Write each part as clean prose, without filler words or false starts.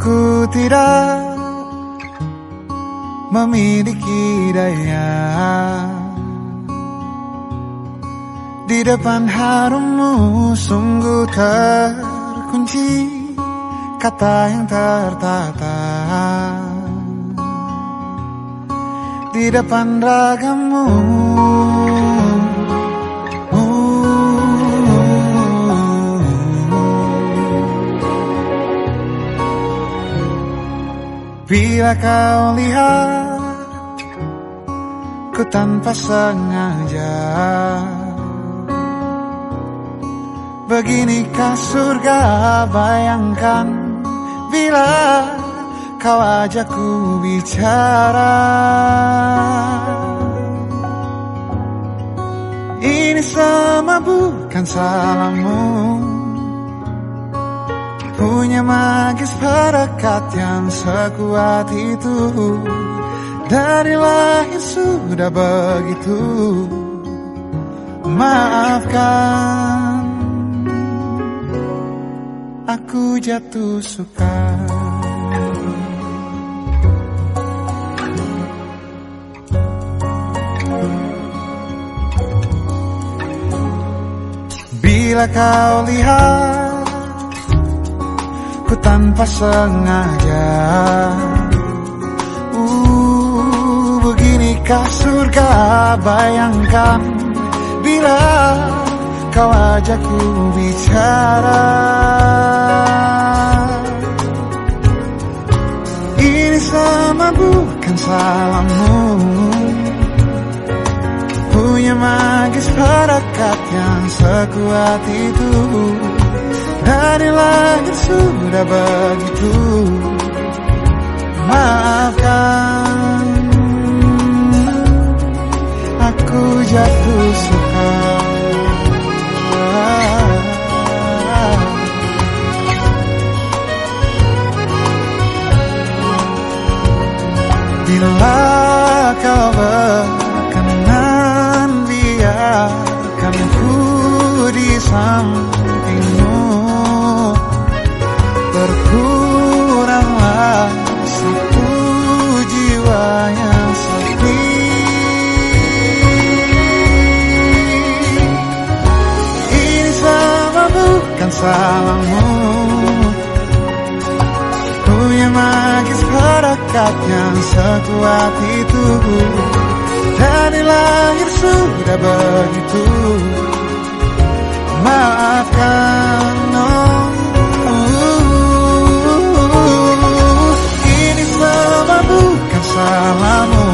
Aku tidak memiliki daya di depan harummu, sungguh terkunci kata yang tertata di depan ragamu. Bila kau lihat ku tanpa sengaja, beginikah surga, bayangkan bila kau ajakku bicara. Ini semua bukan salahmu, punya magis perekat yang sekuat itu. Dari lahir sudah begitu. Maafkan, aku jatuh suka. Bila kau lihat ku tanpa sengaja, beginikah surga, bayangkan bila kau ajakku bicara. Ini semua bukan salahmu, punya magis perekat yang sekuat itu. Dari lahir sudah begitu. Maafkan, aku jatuh suka. Bila kau berkenan, biarkan ku di sampingmu. Berkuranglah satu jiwa yang sepi. Ini semua bukan salahmu, punya magis perekat yang sekuat itu. Dari lahir sudah begitu. Maafkan, ini semua bukan salahmu,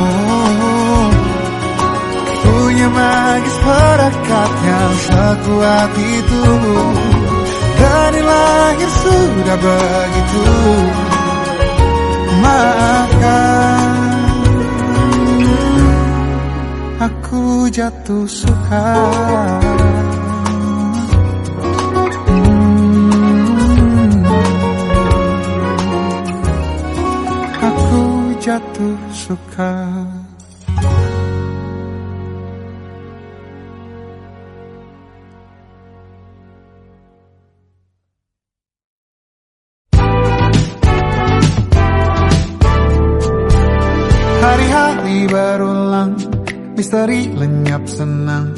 punya magis perekat yang sekuat itu. Dari lahir sudah begitu. Maafkan, aku jatuh suka. Aku jatuh suka. Hari-hari berulang, misteri lenyap senang.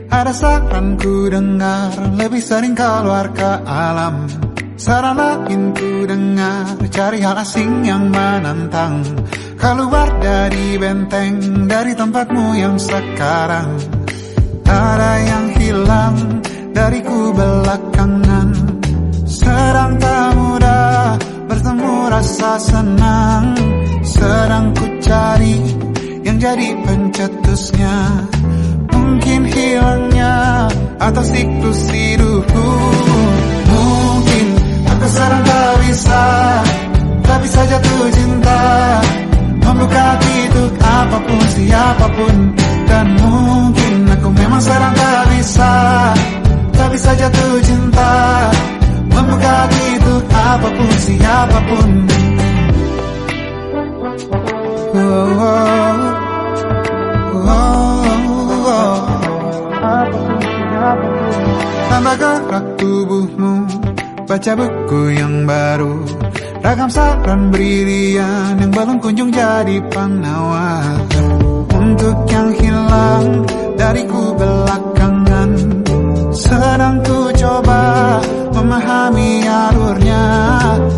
Ada saran ku dengar, lebih sering keluar ke alam. Saran lain ku dengar, cari hal asing yang menantang. Keluar dari benteng, dari tempatmu yang sekarang. Ada yang hilang dariku belakangan. Sedang tak mudah bertemu rasa senang. Sedang ku cari yang jadi pencetusnya. Mungkin hilangnya atau siklus hidupku. Mungkin aku sedang tak bisa jatuh cinta, membuka hati untuk apapun, siapapun. Dan mungkin aku memang sedang tak bisa jatuh cinta, membuka hati untuk apapun, siapapun. Tambah gerak tubuhmu, baca buku yang baru, Ragam saran brilian yang belum kunjung jadi penawar. Untuk yang hilang dariku belakangan, sedang ku coba memahami alurnya.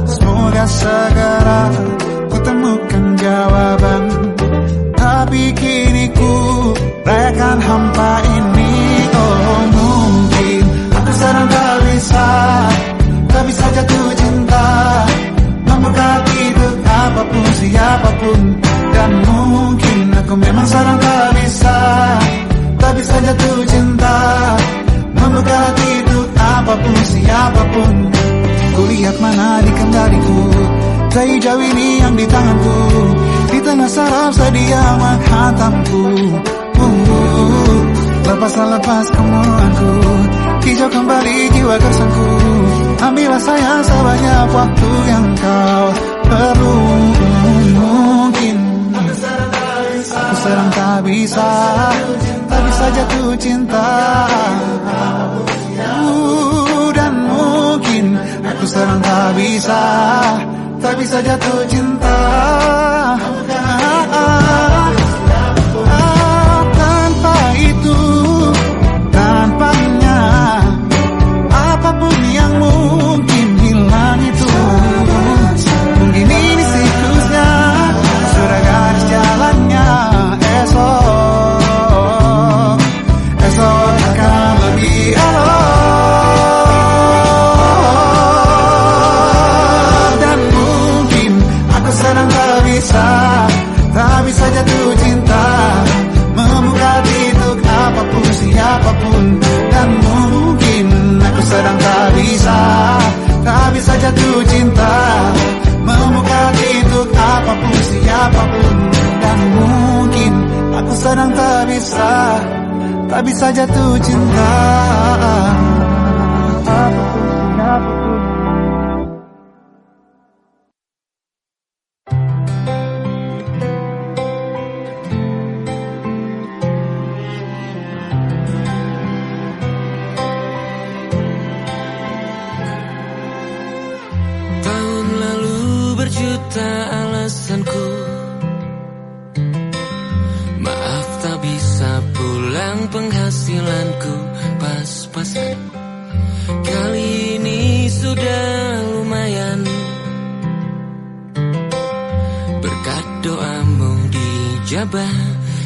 Semoga segera ku temukan jawaban. Tapi kini ku rayakan hampa ini. Oh mungkin aku sedang tak bisa jatuh cinta, membuka hidup apapun siapapun. Dan mungkin aku memang sedang tak bisa jatuh cinta, membuka hidup apapun siapapun. Kulihat mana di kendaliku, jauh ini yang di tanganku, di tengah saraf sedia menghantamku. Lepas kemuanku, hijau kembali jiwa gersangku. Ambillah sayang sebanyak waktu yang kau perlu. Mungkin aku sedang tak bisa jatuh cinta. Dan mungkin aku sedang tak bisa jatuh cinta. Tanpa itu, tanpanya, apapun yang mungkin hilang itu. Mungkin ini siklusnya, sudah garis jalannya. Esok akan lebih elok. Dan mungkin aku sedang tak bisa jatuh cinta, membuka pintu apapun siapapun. Dan mungkin aku sedang tak bisa jatuh cinta, membuka pintu apapun siapapun. Dan mungkin aku sedang tak bisa jatuh cinta, apapun siapapun. Berjuta alasanku, maaf tak bisa pulang, penghasilanku pas-pasan. Kali ini sudah lumayan, berkat doamu dijabah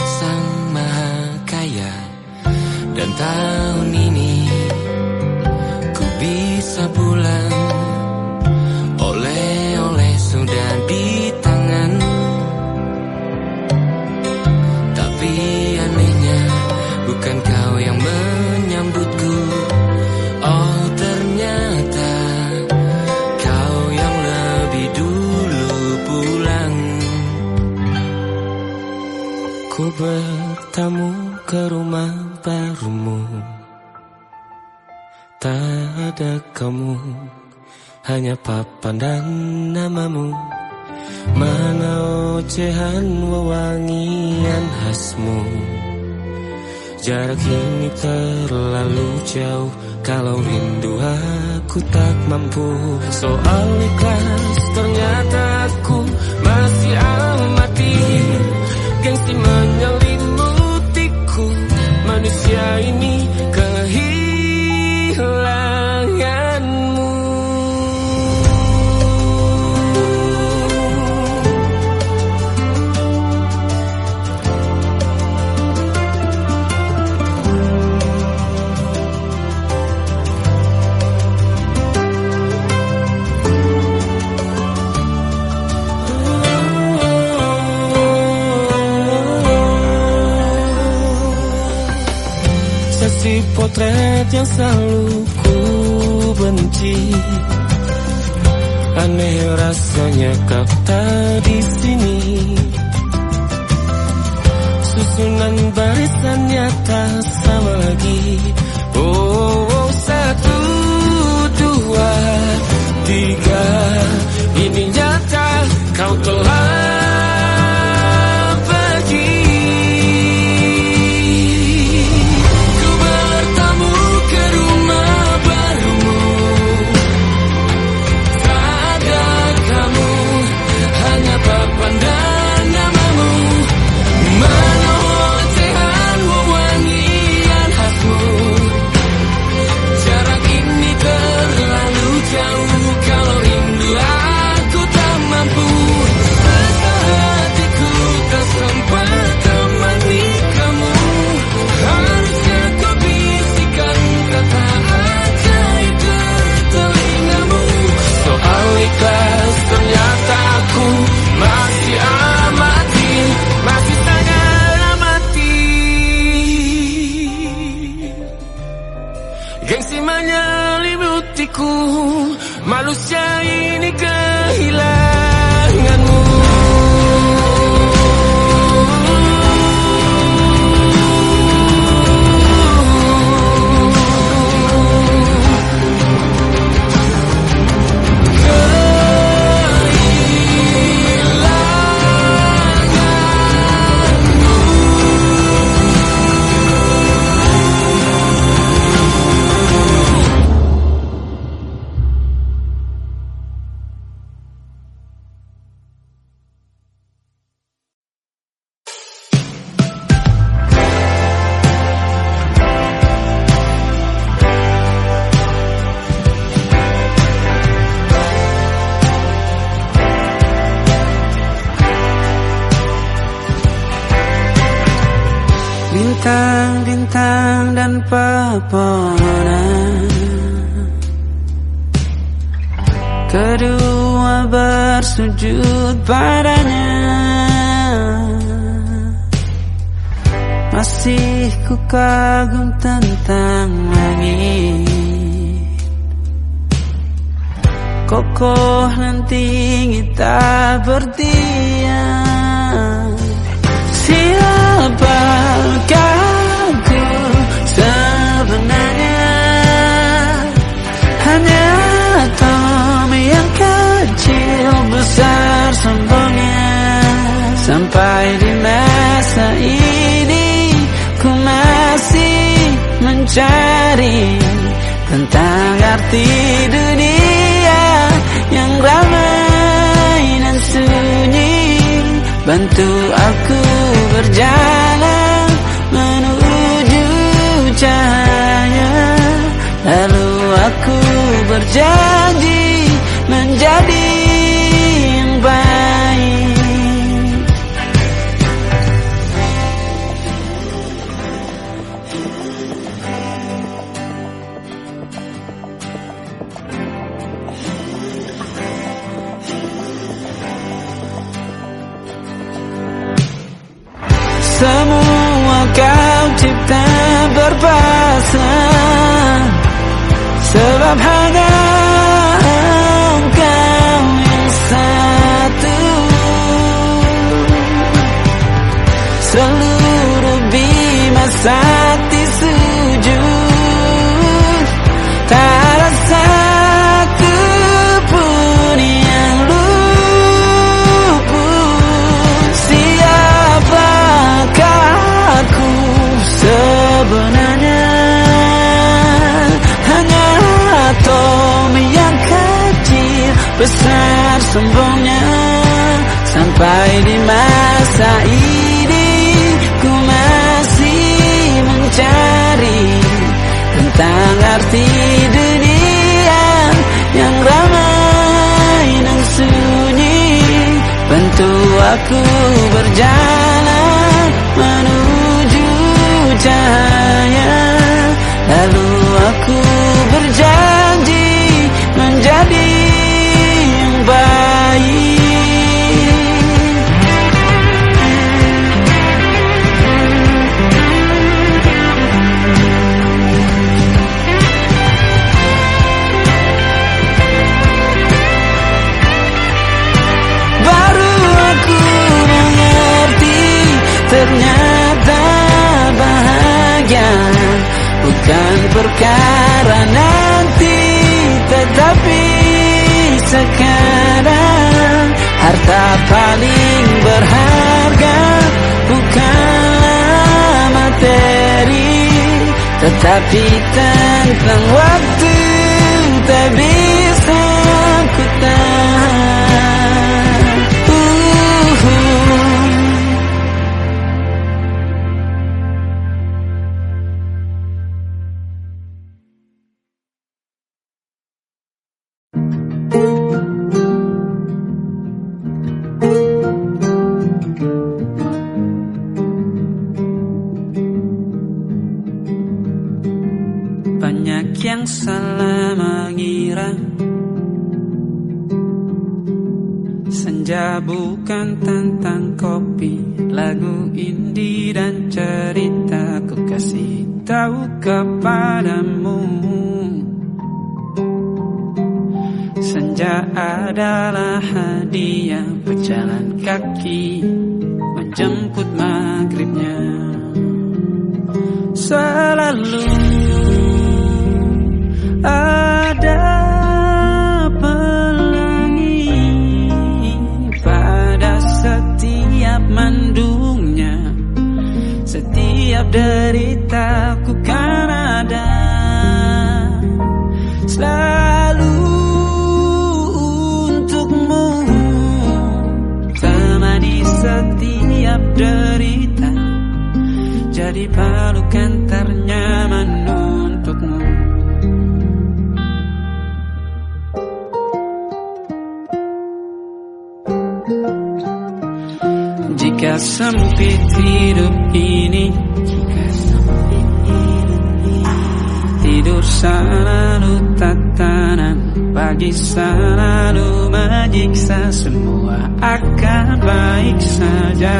Sang Maha Kaya. Dan tahun ini ku bisa pulang, oleh-oleh sudah di tangan. Tapi anehnya bukan kau yang menyambutku. Oh ternyata kau yang lebih dulu pulang. Ku bertamu ke rumah barumu, tak ada kamu, hanya papan dan namamu. Mana ocehan wewangian khasmu. Jarak ini terlalu jauh, kalau rindu aku tak mampu. Soal ikhlas ternyata aku masih amati. Gengsi menyelimutiku, manusia ini kehilanganmu. Si potret yang selalu ku benci, aneh rasanya kau tak di sini. Susunan barisannya tak sama lagi. Oh, 1, 2, 3, ini nyata kau telah kamu manusia ini kehilanganmu. Bintang-bintang dan pepohonan, kedua bersujud padanya. Masih ku kagum tentang langit, kokoh dan tinggi tak berdiam. Siapakah aku sebenarnya? Hanya atom yang kecil besar sombongnya. Sampai di masa ini ku masih mencari tentang arti dunia yang ramai dan sunyi. Bantu aku berjalan menuju cahaya, lalu aku berjanji menjadi yang baik. Semua kau cipta berpasang, sebab hanya engkau yang satu. Seluruh bima sakti sujud, tak ada satu pun yang luput. Siapakah aku sebenarnya? Hanya atom yang kecil besar sombongnya. Sampai di masa ini ku masih mencari tentang arti dunia yang ramai dan sunyi. Bantu aku berjalan menuju cahaya, lalu aku berjanji menjadi yang baik. Baru aku mengerti, ternyata bahagia bukan perkara nanti, tetapi sekarang. Harta paling berharga bukanlah materi, tetapi tentang waktu tak bisa ku tahan. Banyak yang salah mengira senja bukan tentang kopi, lagu indie dan cerita. Ku kasih tahu kepadamu, senja saja adalah hadiah berjalan kaki menjemput maghribnya. Selalu ada pelangi pada setiap mendungnya. Setiap deritaku kan ada selalu untukmu, temani setiap derita, jadi pelukan ternyaman untukmu. Jika sempit hidup ini, tidur selalu tatanan, pagi selalu menyiksa, semua akan baik saja.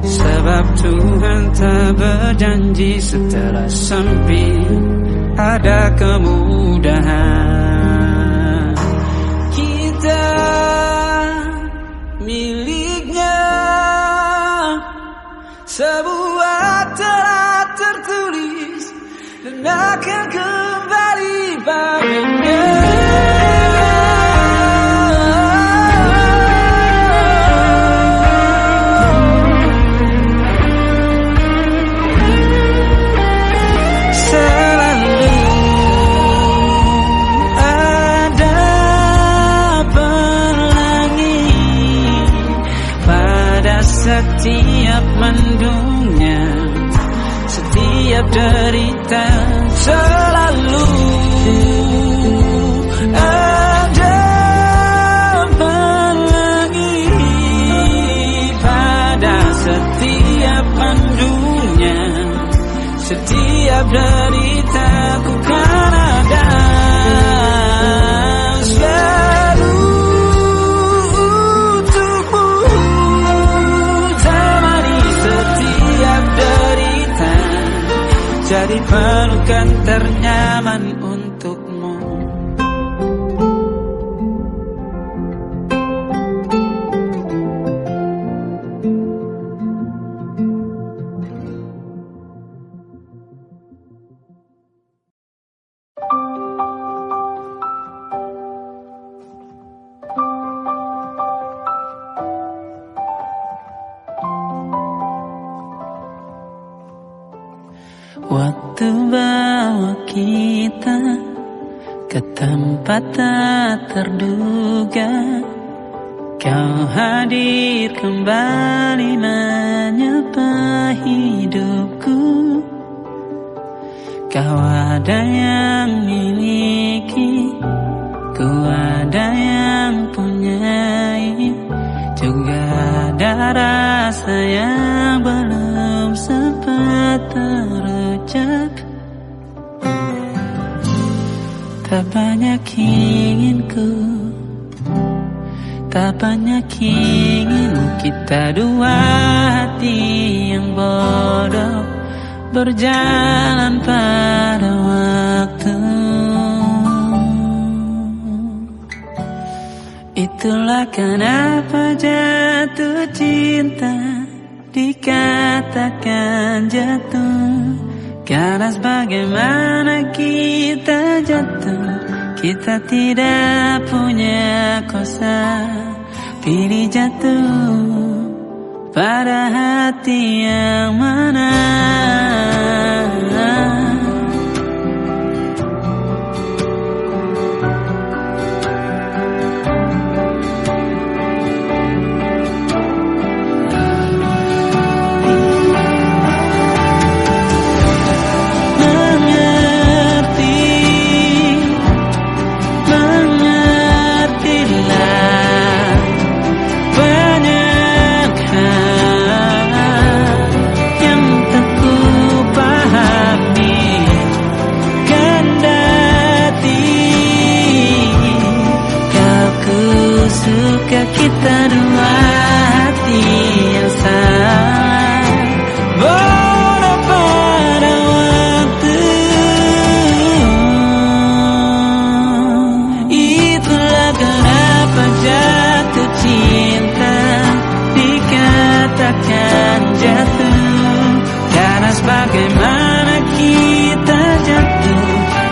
Sebab Tuhan tak berjanji setelah sempit ada kemudahan. Kita miliknya sebuah telah tertulis dan akan kembali padanya. Setiap mendungnya, setiap derita, selalu ada pelangi pada setiap mendungnya. Setiap derita ku kan ada selalu jadi pelukan ternyaman untukmu. Waktu bawa kita ke tempat tak terduga, kau hadir kembali menyapa hidupku. Kau ada yang miliki, ku ada yang punyai, juga ada rasa yang belum sempat terucap. Tak banyak inginku, tak banyak inginmu, kita dua hati yang bodoh berjalan pada waktu. Itulah kenapa jatuh cinta dikatakan jatuh, karena sebagaimana kita jatuh, kita tidak punya kuasa pilih jatuh pada hati yang mana. Banyak hal yang tak ku akan jatuh. Karena sebagaimana kita jatuh,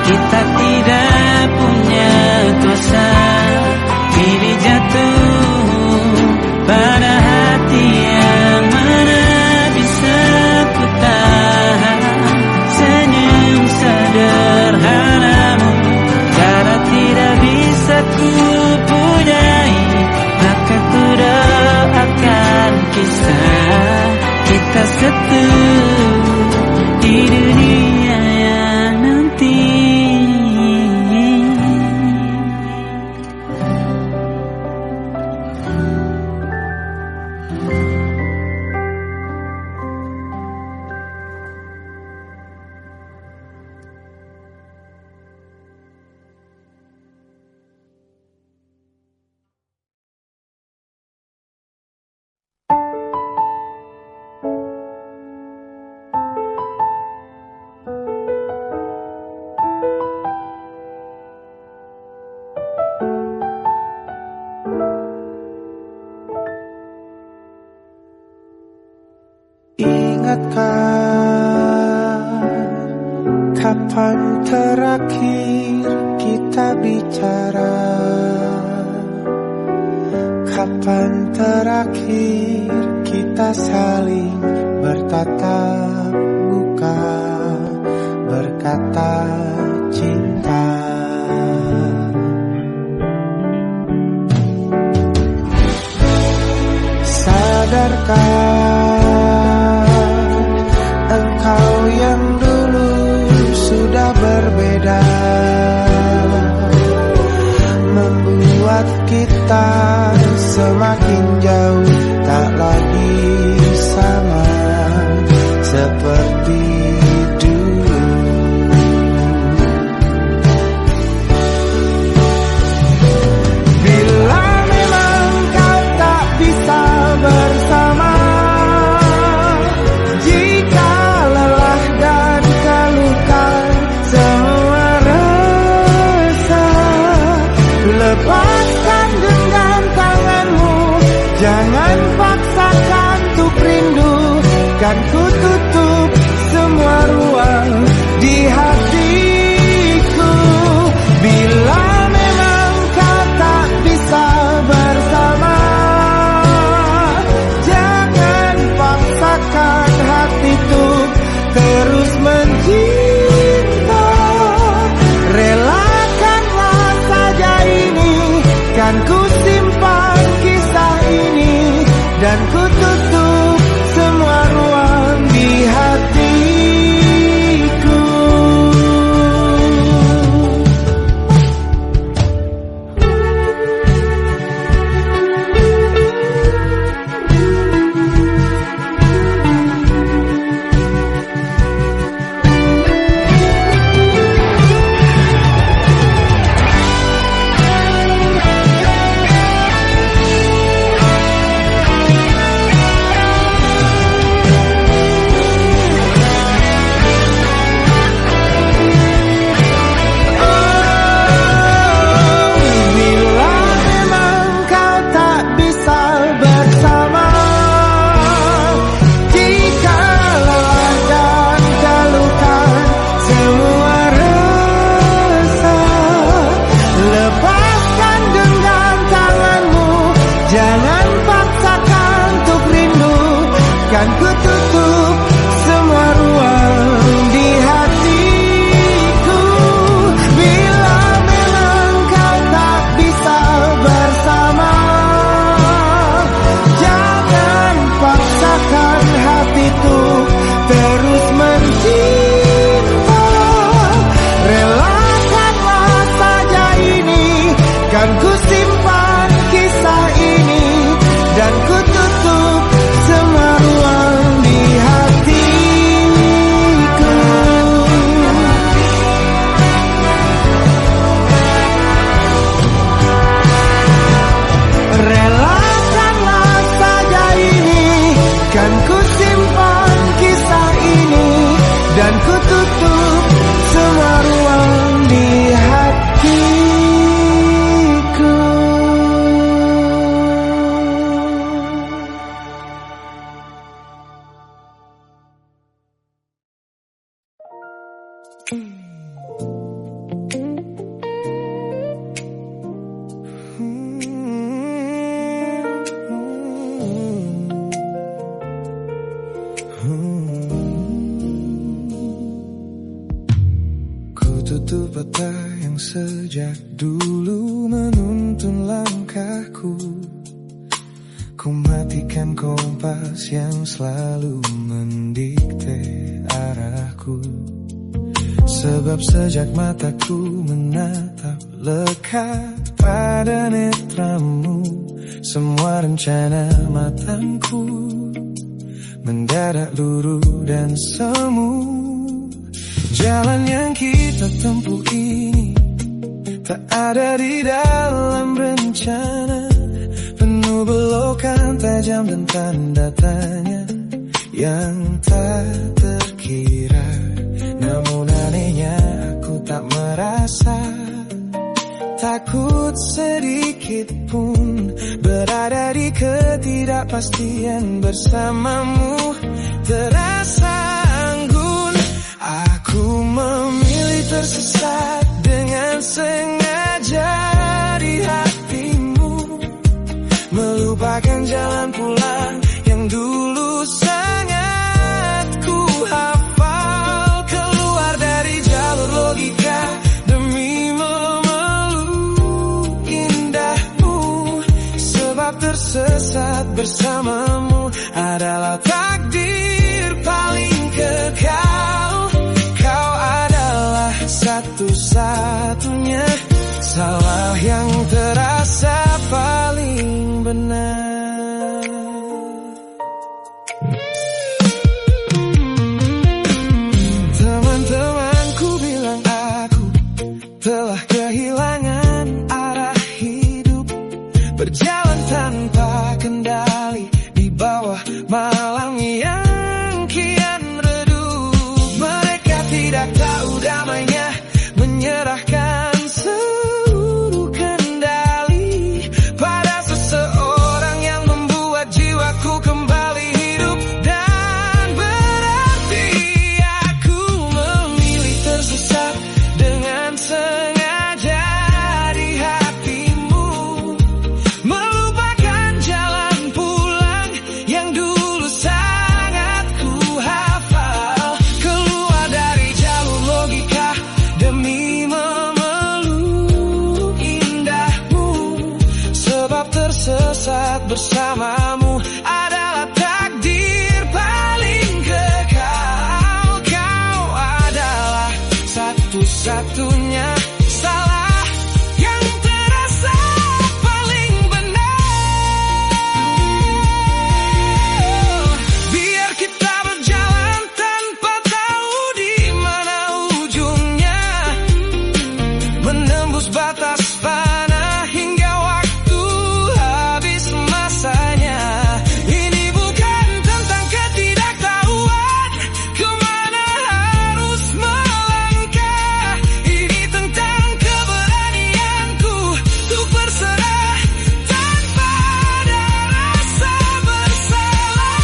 kita tidak punya kuasa. Pilih jatuh pada hati yang mana bisa ku tahan. Senyum sederhanamu, karena tidak bisa ku punyai, maka ku doakan kisah kita satu di dunia yang nanti. Ingatkah kapan terakhir kita bicara? Kapan terakhir kita saling bertatap muka, berkata cinta? Sadarkah engkau yang dulu sudah berbeda, membuat kita semakin jauh, tak lagi sama seperti dulu. Bila memang kau tak bisa bersama, jika lelah dan keluhkan semua rasa, lepaskan genggam tanganmu, jangan paksakan untuk rindu. Kan ku tutup semua ruang di hatiku. Bila memang kau tak bisa bersama, jangan paksakan hati untuk terus mencinta. Relakanlah saja ini, kan ku simpan kisah ini, dan ku tutup semua ruang di hatiku. Ku tutup mata yang sejak dulu menuntun langkahku. Ku matikan kompas yang selalu mendikte arahku. Sebab sejak mataku menatap lekat pada netramu, semua rencana matangku mendadak luruh dan semu. Jalan yang kita tempuh ini tak ada di dalam rencana, penuh belokan tajam dan tanda tanya yang tak terkira. Namun anehnya aku tak merasa takut sedikit pun berada di ketidakpastian bersamamu. Terasa anggun, aku memilih tersesat dengan sengaja di hatimu, melupakan jalan pulang yang dulu sangat ku hafal, keluar dari jalur logika demi memeluk indahmu. Sebab tersesat bersamamu adalah takdir paling kekal. Kau adalah satu-satunya salah yang terasa paling benar. Teman-temanku bilang aku telah kehilangan arah hidup, berjalan tanpa kendali di bawah malam yang kian redup. Mereka tidak tahu damainya menyerahkan seluruh kendali pada seseorang yang membuat jiwaku kembali hidup dan berarti. Aku memilih tersesat dengan sengaja di hatimu, melupakan jalan pulang yang dulu sangat ku hafal, keluar dari jalur logika demi memeluk indahmu. Sebab tersesat bersamamu adalah takdir paling kekal. Kau adalah satu-satunya salah yang terasa paling benar. Biar kita berjalan tanpa tahu di mana ujungnya, menembus batas fana hingga waktu habis masanya. Ini bukan tentang ketidaktahuan kemana harus melangkah, ini tentang keberanianku untuk berserah tanpa ada rasa bersalah.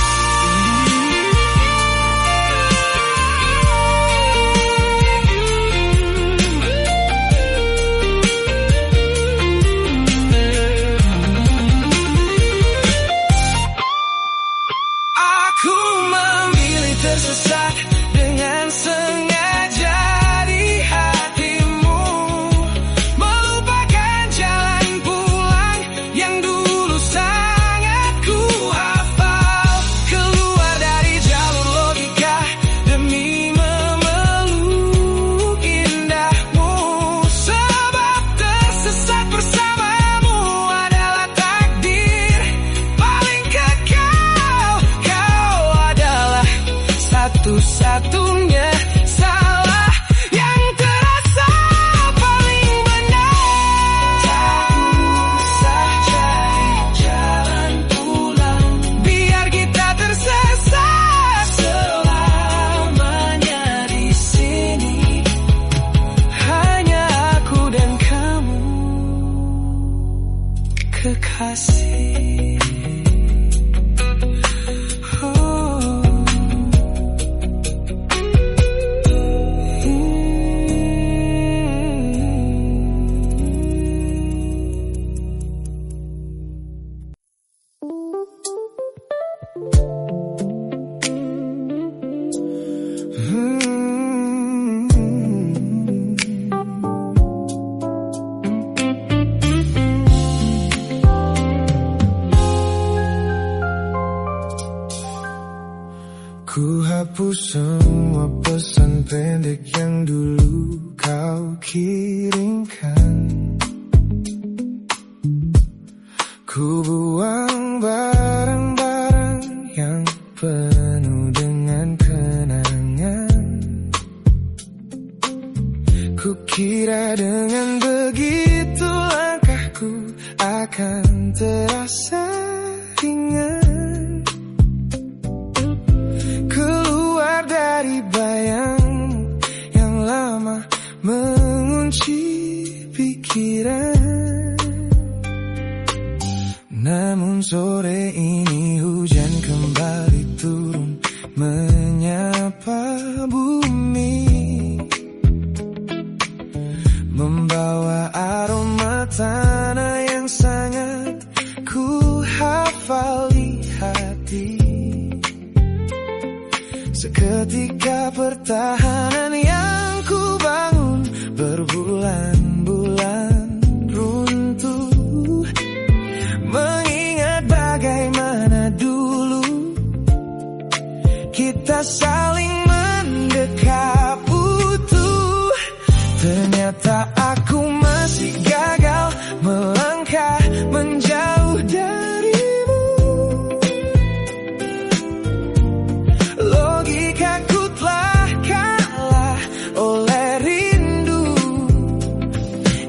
Aku memilih tersesat dengan sengaja di hatimu, melupakan jalan pulang yang dulu sangat ku hafal, keluar dari jalur logika demi memeluk indahmu. Sebab tersesat bersamamu adalah takdir paling kekal. Kau adalah satu-satunya Ku hapus semua pesan pendek yang dulu kau kirimkan. Ku buang barang-barang yang penuh dengan kenangan. Ku kira dengan begitu langkahku akan terasa ringan. Keluar dari bayangmu yang lama mengunci pikiran. Namun sore ini hujan kembali turun menyapa bumi, membawa aroma tanah yang sangat ku hafal di hati. Seketika pertahanan yang ku bangun berbulan-bulan runtuh. Mengingat bagaimana dulu kita saling mendekap utuh. Ternyata aku masih gagal melangkah menjauh darimu. Logikaku telah kalah oleh rindu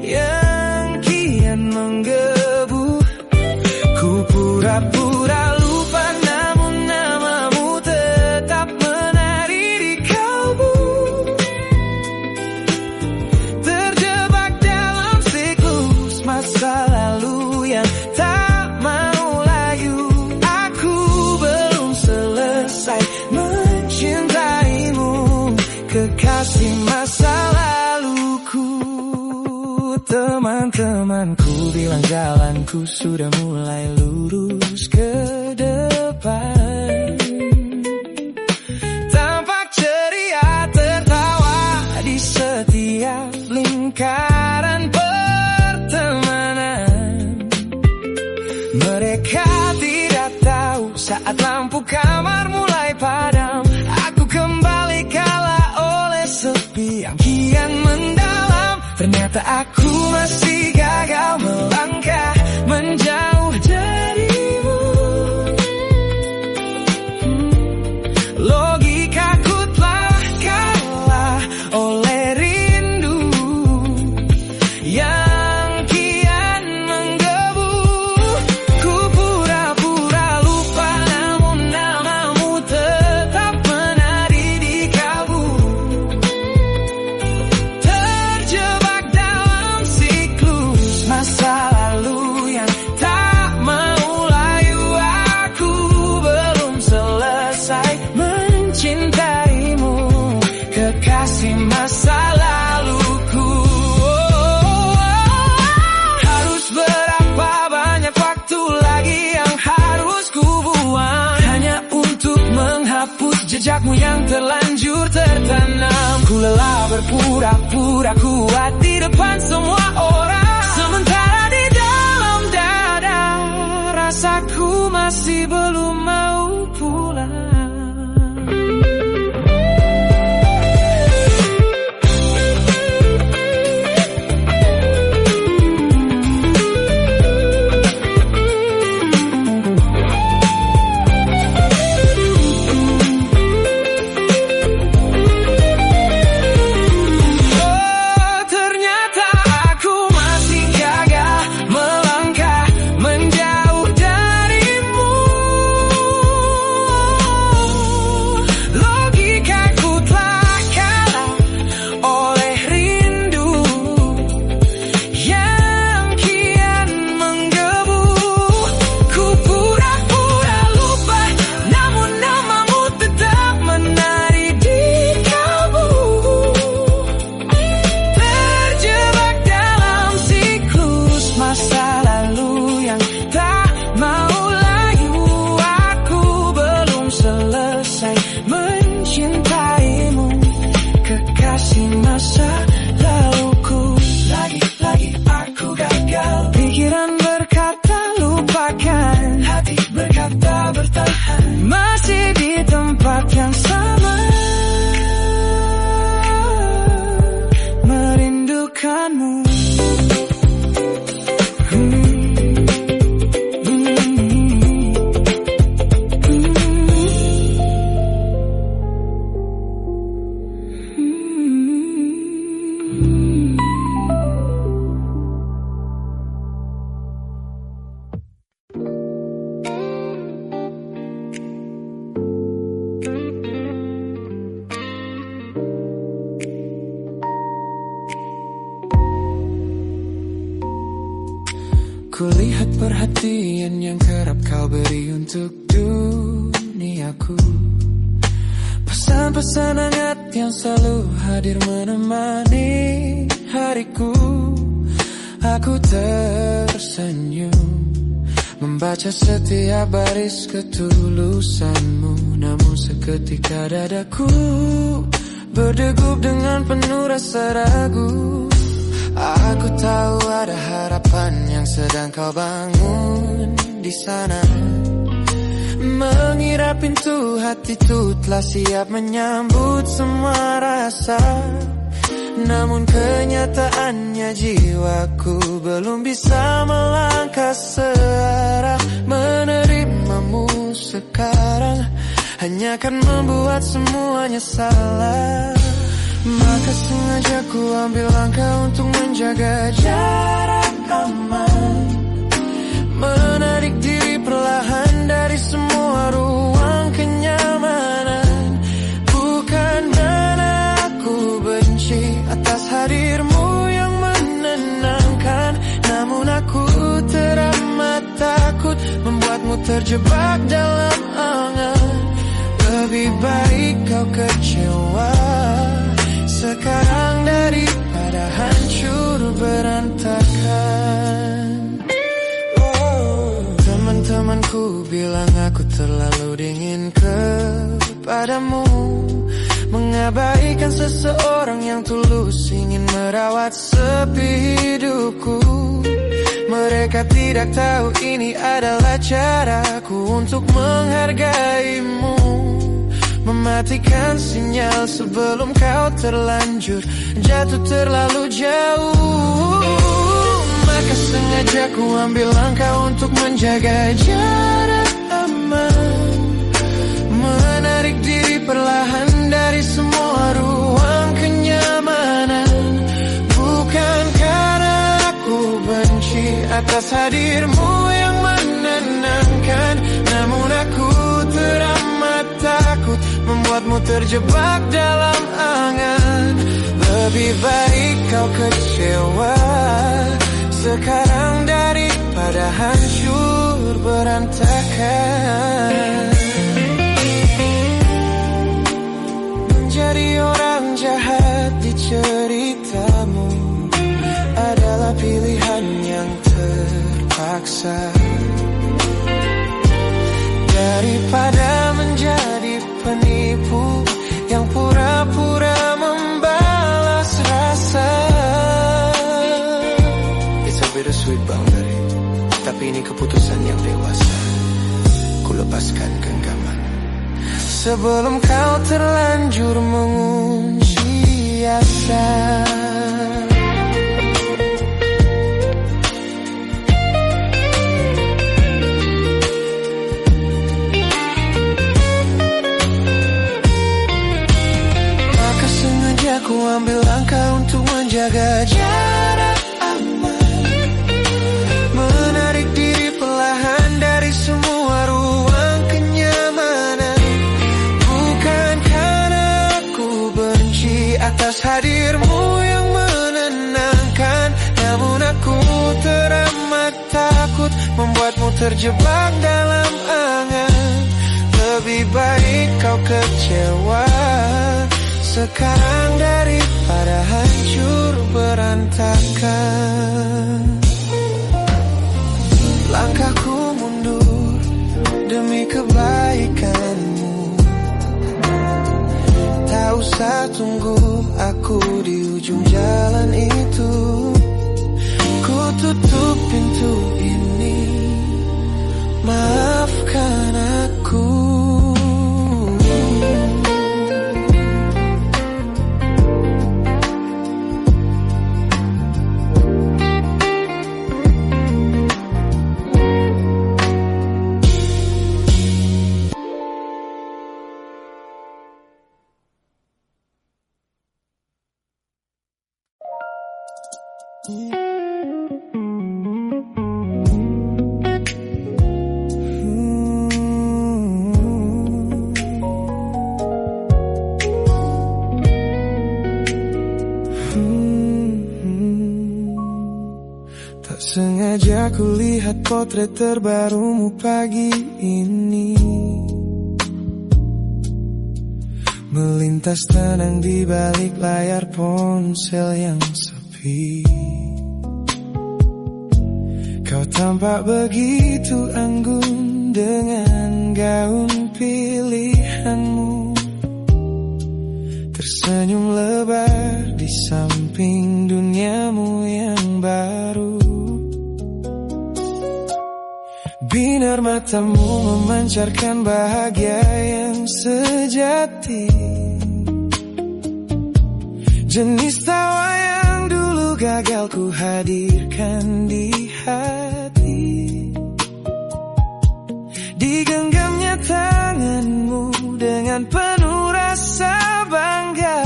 yang kian menggebu. Ku pura-pura lupa namun namamu tetap menari di kalbu. Terjebak dalam siklus masa lalu yang tak mau layu. Aku belum selesai mencintaimu, kekasih masa laluku. Teman-temanku bilang jalanku sudah mulai lurus ke depan. Tampak ceria tertawa di setiap lingkaran pertemanan. Mereka tidak tahu saat lampu kamar mulai padam, aku kembali kalah oleh sepi yang kian mendalam. Ternyata aku masih gagal melangkah menjauh darimu. Logikaku telah kalah oleh rindu yang kian menggebu. Ku pura-pura lupa namun namamu tetap menari di kalbu. Terjebak dalam siklus masa lalu yang tak mau layu. Aku belum selesai mencintaimu, kekasih masa laluku. Harus berapa banyak waktu lagi yang harus ku buang hanya untuk menghapus jejakmu yang terlanjur tertanam. Ku lelah berpura-pura kuat di depan semua orang, sementara di dalam dada rasaku masih belum mau pulang. Oh, ternyata aku masih gagal melangkah menjauh darimu. perhatian yang kerap kau beri untuk duniaku. Pesan-pesan hangat yang selalu hadir menemani hariku. Aku tersenyum membaca setiap baris ketulusanmu. Namun seketika dadaku berdegup dengan penuh rasa ragu. Aku tahu ada harapan yang sedang kau bangun di sana. Mengira pintu hatiku telah siap menyambut semua rasa. Namun kenyataannya jiwaku belum bisa melangkah searah. Menerimamu sekarang hanya akan membuat semuanya salah. Maka sengaja ku ambil langkah untuk menjaga jarak aman. Menarik diri perlahan dari semua ruang kenyamanan. Bukan karena aku benci atas hadirmu yang menenangkan. Namun aku teramat takut membuatmu terjebak dalam angan. Lebih baik kau kecewa sekarang daripada hancur berantakan. Teman-temanku bilang aku terlalu dingin kepadamu, mengabaikan seseorang yang tulus ingin merawat sepi hidupku. Mereka tidak tahu ini adalah caraku untuk menghargaimu. Mematikan sinyal sebelum kau terlanjur jatuh terlalu jauh. Maka sengaja ku ambil langkah untuk menjaga jarak aman. Menarik diri perlahan dari semua ruang kenyamanan. Bukan karena aku benci atas hadirmu yang menenangkan. Namun aku teramat takut membuatmu terjebak dalam angan. Lebih baik kau kecewa sekarang daripada hancur berantakan. Menjadi orang jahat di ceritamu adalah pilihan yang terpaksa. Daripada menjadi penipu yang pura-pura membalas rasa. It's a bittersweet boundary, tapi ini keputusan yang dewasa. Ku lepaskan genggaman sebelum kau terlanjur mengunci asa. Aku ambil langkah untuk menjaga jarak aman. Menarik diri perlahan dari semua ruang kenyamanan. Bukan karena aku benci atas hadirmu yang menenangkan. Namun aku teramat takut membuatmu terjebak dalam angan. Lebih baik kau kecewa sekarang daripada hancur berantakan. Langkahku mundur demi kebaikanmu. Tak usah tunggu aku di ujung jalan itu. Ku tutup pintu ini, maafkan aku. Tak sengaja Ketika ku lihat potret terbarumu pagi ini, melintas tenang di balik layar ponsel yang sepi. Kau tampak begitu anggun dengan gaun pilihanmu, tersenyum lebar di samping duniamu yang baru. Binar matamu memancarkan bahagia yang sejati, jenis tawa yang dulu gagal ku hadirkan di hati. Digenggamnya tanganmu dengan penuh rasa bangga,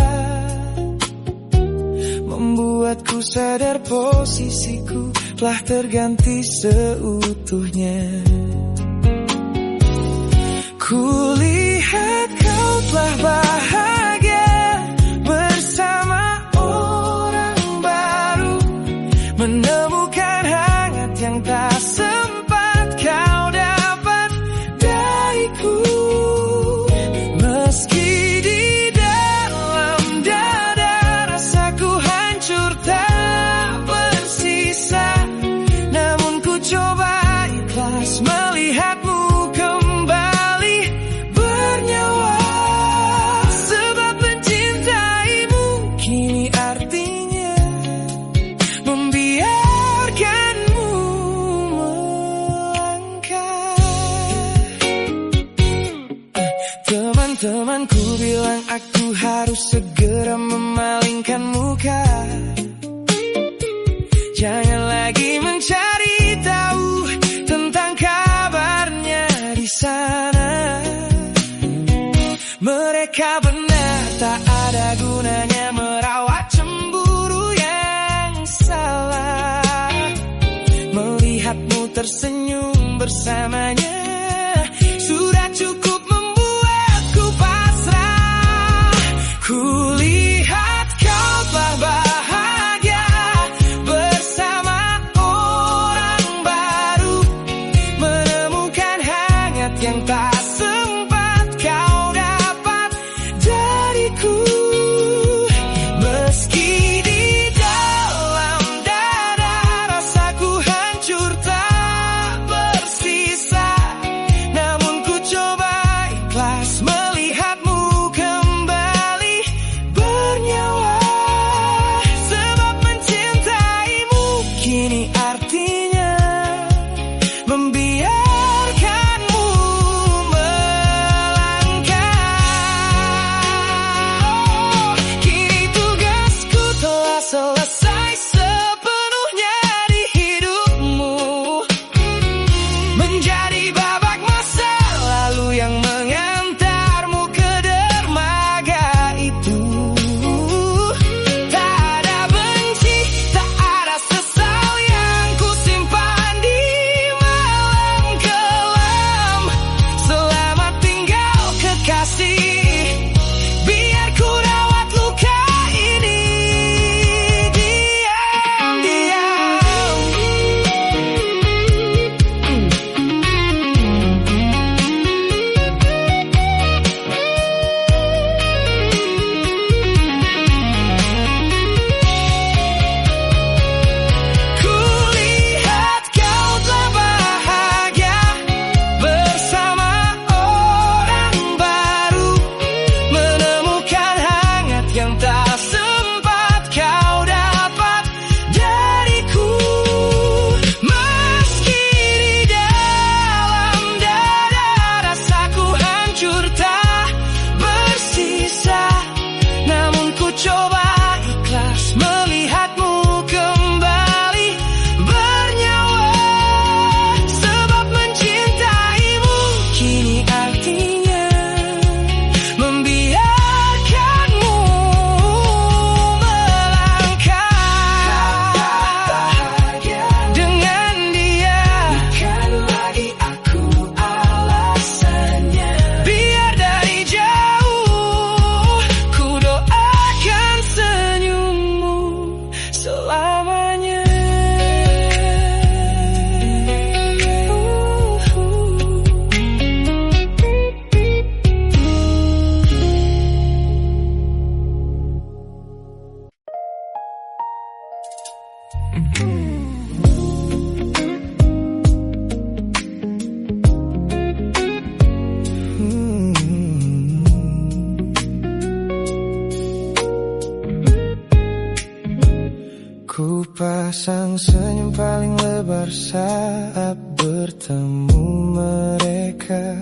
membuatku sadar posisiku telah terganti seutuhnya. Kulihat kau telah bahagia bersama orang baru, menemukan hangat yang tak sempat kau dapat dariku. Meski di dalam dada rasaku hancur tak bersisa, namun ku coba ikhlas melihatmu kembali bernyawa. Sebab mencintaimu kini artinya membiarkanmu melangkah. Teman-temanku bilang aku harus segera memalingkan muka, jangan lagi mencari tahu tentang kabarnya di sana. Mereka benar, tak ada gunanya merawat cemburu yang salah. Melihatmu tersenyum bersamanya sudah cukup membuatku pasrah. Kulihat kau telah bahagia bersama orang baru, menemukan hangat yang tak sempat kau dapat dariku. Meski di dalam dada rasaku hancur tak bersisa, Sepasang senyum paling lebar saat bertemu mereka,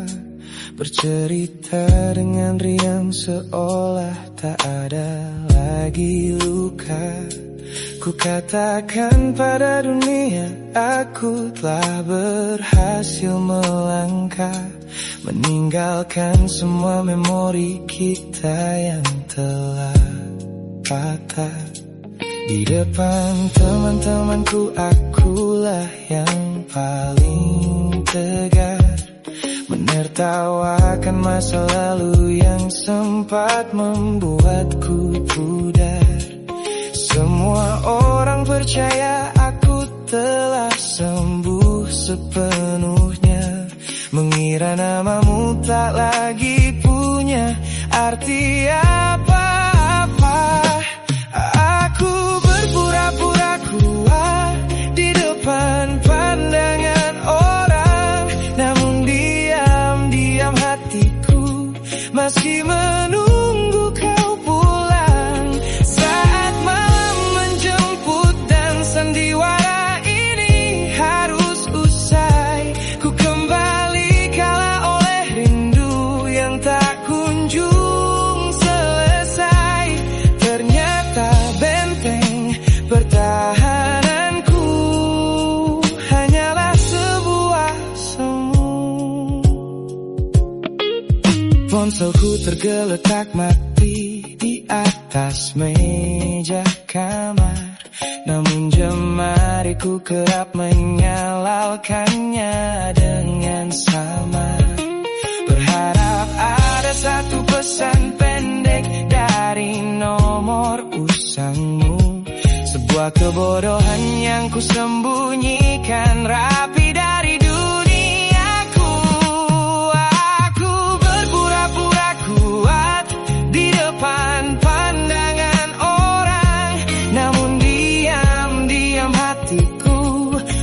bercerita dengan riang seolah tak ada lagi luka. Ku katakan pada dunia aku telah berhasil melangkah, meninggalkan semua memori kita yang telah patah. Di depan teman-temanku akulah yang paling tegar, menertawakan masa lalu yang sempat membuatku pudar. Semua orang percaya aku telah sembuh sepenuhnya, mengira namamu tak lagi punya arti apa-apa. Aku berpura-pura kuat di depan pandangan orang, namun diam-diam hatiku masih menunggu kau pulang. Saat malam menjemput dan sandiwara ini harus usai, ku kembali kalah oleh rindu yang tak kunjung selesai. Ternyata benteng pertahananku hanyalah sebuah semu. Ponselku tergeletak mati di atas meja kamar, namun jemariku kerap menyalakannya dengan samar. Berharap ada satu pesan pendek dari nomor usangmu, sebuah kebodohan yang ku sembunyikan rapi dari duniaku. Aku berpura-pura kuat di depan pandangan orang, namun diam-diam hatiku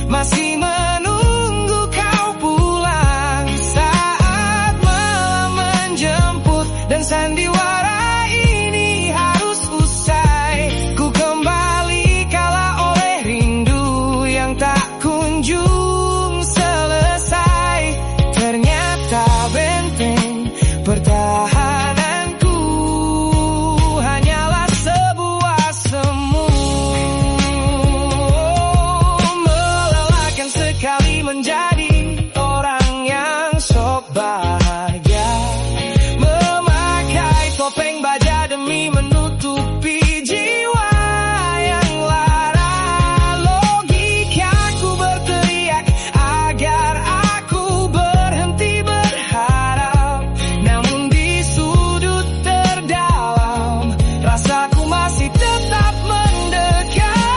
masih menunggu kau pulang. Saat malam menjemput dan sandiwara ini harus usai, ku kembali kalah oleh rindu yang tak kunjung selesai. Ternyata benteng pertahananku hanyalah sebuah semu. Melelahkan sekali menjadi orang yang sok bahagia, memakai topeng baja demi menutupi jiwa yang lara. Logikaku berteriak agar aku berhenti berharap, namun di sudut terdalam rasaku masih tetap mendekat.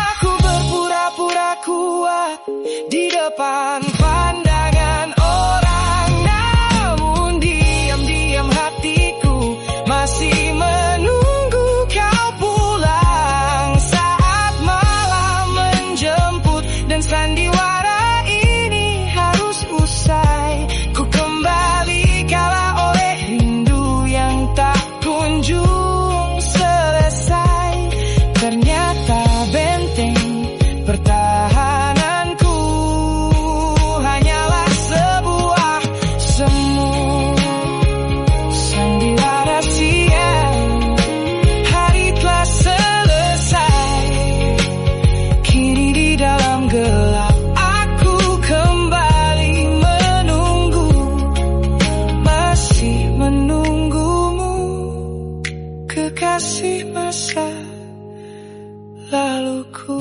Aku berpura-pura kuat di depan pandangan orang, namun diam-diam hatiku masih menunggu kau pulang. Saat malam menjemput dan sandiwara ini harus usai, ku kembali kalah oleh rindu yang tak kunjung selesai. Ternyata benteng pertahananku hanyalah sebuah semu. Sandiwara siang, hari telah selesai, kini di dalam gelap aku kembali menunggu, masih menunggumu, kekasih masa laluku.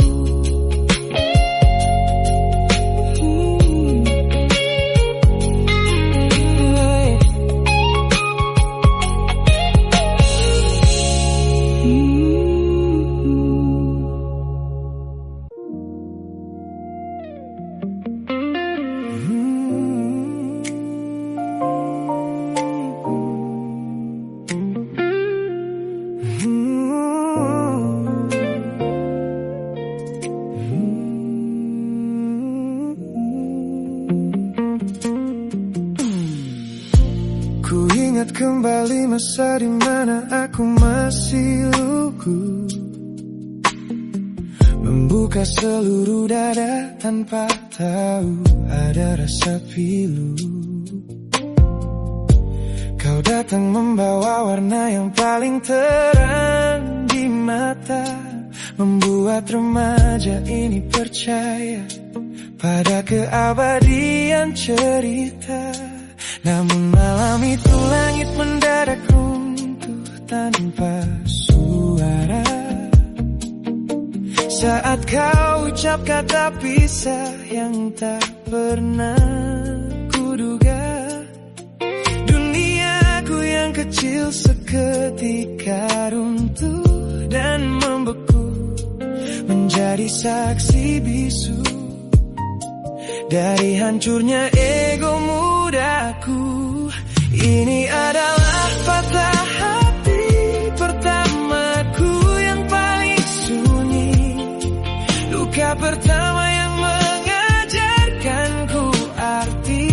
Ku ingat kembali masa di mana aku masih lugu, membuka seluruh dada tanpa tahu ada rasa pilu. Kau datang membawa warna yang paling terang di mata, membuat remaja ini percaya pada keabadian cerita. Namun malam itu langit mendadak runtuh tanpa suara saat kau ucap kata pisah yang tak pernah kuduga. Duniaku yang kecil seketika runtuh dan membeku, menjadi saksi bisu dari hancurnya ego mudaku. Ini adalah patah hati pertamaku yang paling sunyi, luka pertama yang mengajarkanku arti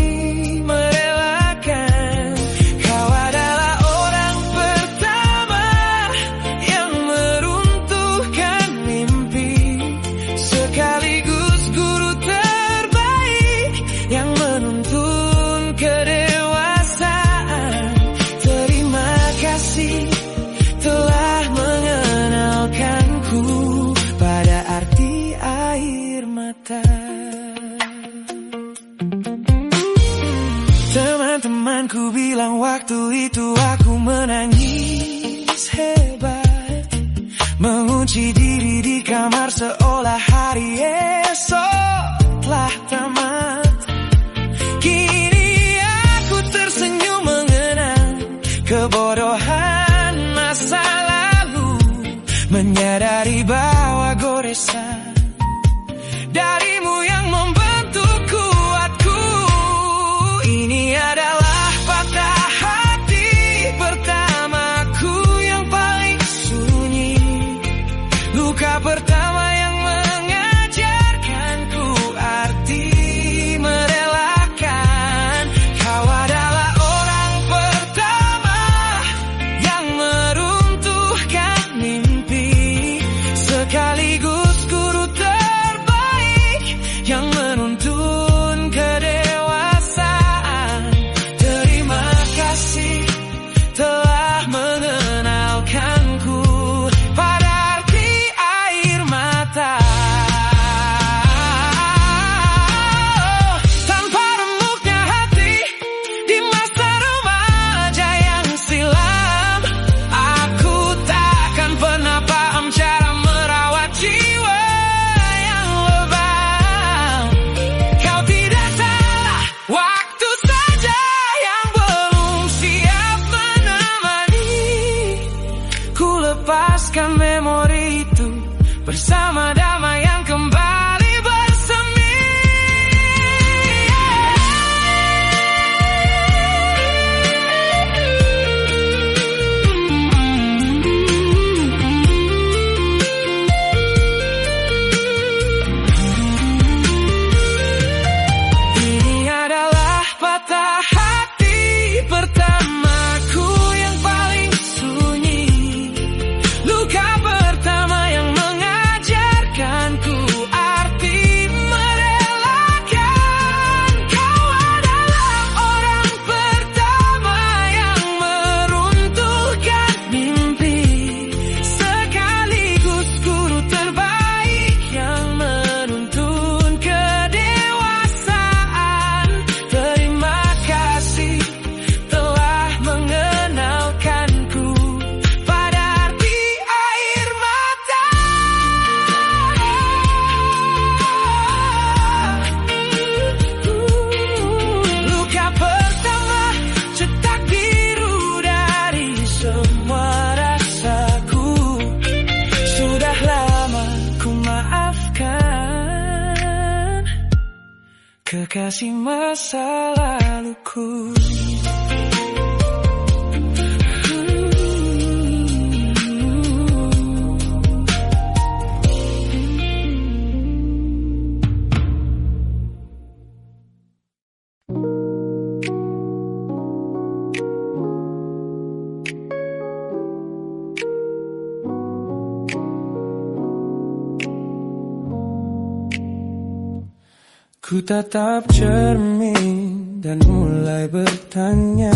merelakan. Kau adalah orang pertama yang meruntuhkan mimpi, sekaligus guru terbaik yang menuntun kedewasaan. Terima kasih telah mengenalkanku pada arti air mata. Teman-temanku bilang waktu itu aku menangis hebat, mengunci diri di kamar seolah hari esok telah tamat. Kini aku tersenyum mengenang kebodohan masa lalu, menyadari bahwa goresan darimu yang membentuk kuatku. Ini adalah patah hati pertamaku yang paling sunyi, luka pertama yang mengajarkanku arti merelakan. Kau adalah orang pertama yang meruntuhkan mimpi, sekaligus guru terbaik yang menuntun kedewasaan. Terima kasih telah mengenalkanku pada arti air mata. Tanpa remuknya hati di masa remaja yang silam, aku takkan pernah paham cara merawat jiwa yang lebam. Kau tidak salah, waktu saja yang belum siap menemani. Ku lepaskan memori itu bersama damai yang kembali bersemi. Ini adalah patah hati pertamaku yang paling sunyi, luka pertama yang mengajarkanku arti merelakan. Kau adalah orang pertama yang meruntuhkan mimpi, sekaligus guru terbaik yang menuntun kedewasaan. Terima kasih telah mengenalkanku pada arti air mata. Luka pertama cetak biru dari semua rasaku. Sudah lama ku maafkan kekasih masa laluku. Ku tatap cermin dan mulai bertanya,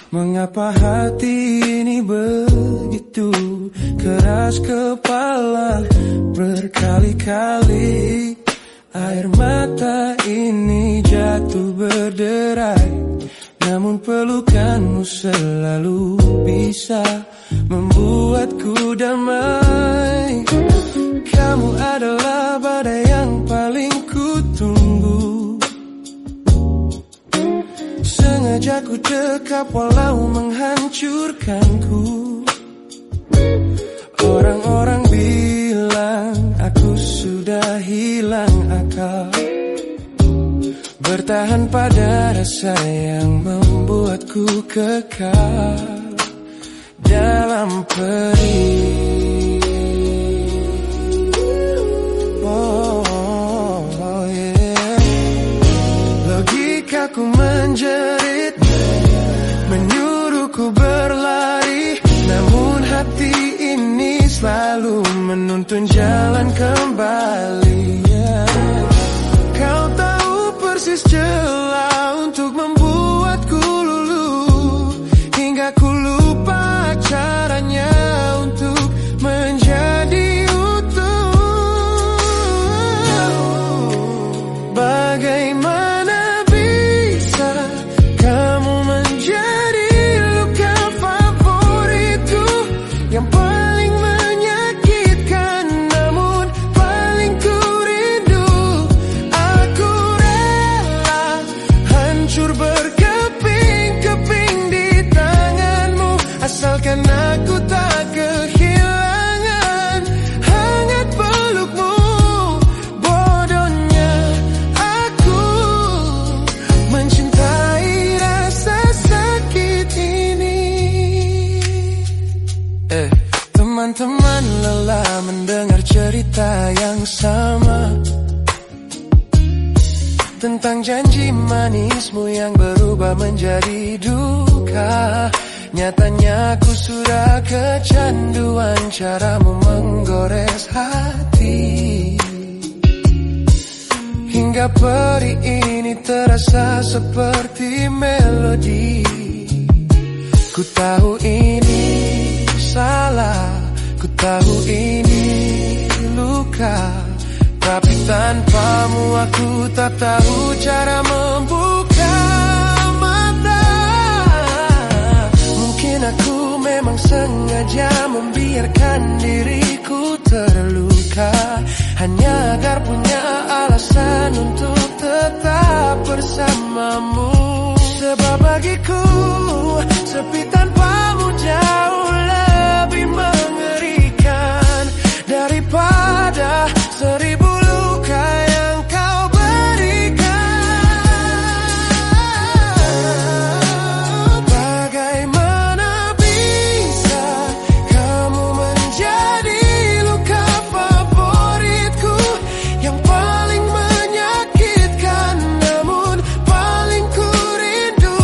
mengapa hati ini begitu keras kepala? Berkali-kali air mata ini jatuh berderai, namun pelukanmu selalu bisa membuatku damai. Kamu adalah badai yang paling ku tunggu. Sengaja ku dekap walau menghancurkanku. Orang-orang bilang aku sudah hilang akal, bertahan pada rasa yang membuatku kekal dalam perih. Logikaku menjerit, menyuruhku berlari, namun hati ini selalu menuntun jalan kembali. Kau tahu persis celah untuk membuatku luluh, hingga ku lupa caranya untuk menjadi utuh. Bagaimana bisa kamu menjadi luka favoritku, yang paling menyakitkan namun paling ku rindu. Aku rela hancur berkeping-keping di tanganmu, asalkan aku tak kehilangan hangat pelukmu. Bodohnya aku mencintai rasa sakit ini. Teman-teman lelah mendengar cerita yang sama tentang janji manismu yang berubah menjadi duka. Nyatanya aku sudah kecanduan caramu menggores hati, hingga perih ini terasa seperti melodi. Ku tahu ini salah, ku tahu ini luka, tapi tanpamu aku tak tahu cara membuka mata. Mungkin aku memang sengaja membiarkan diriku terluka, hanya agar punya alasan untuk tetap bersamamu. Sebab bagiku sepi tanpamu jauh lebih mengerikan daripada 1000 luka yang kau berikan. Bagaimana bisa kamu menjadi luka favoritku, yang paling menyakitkan namun paling ku rindu.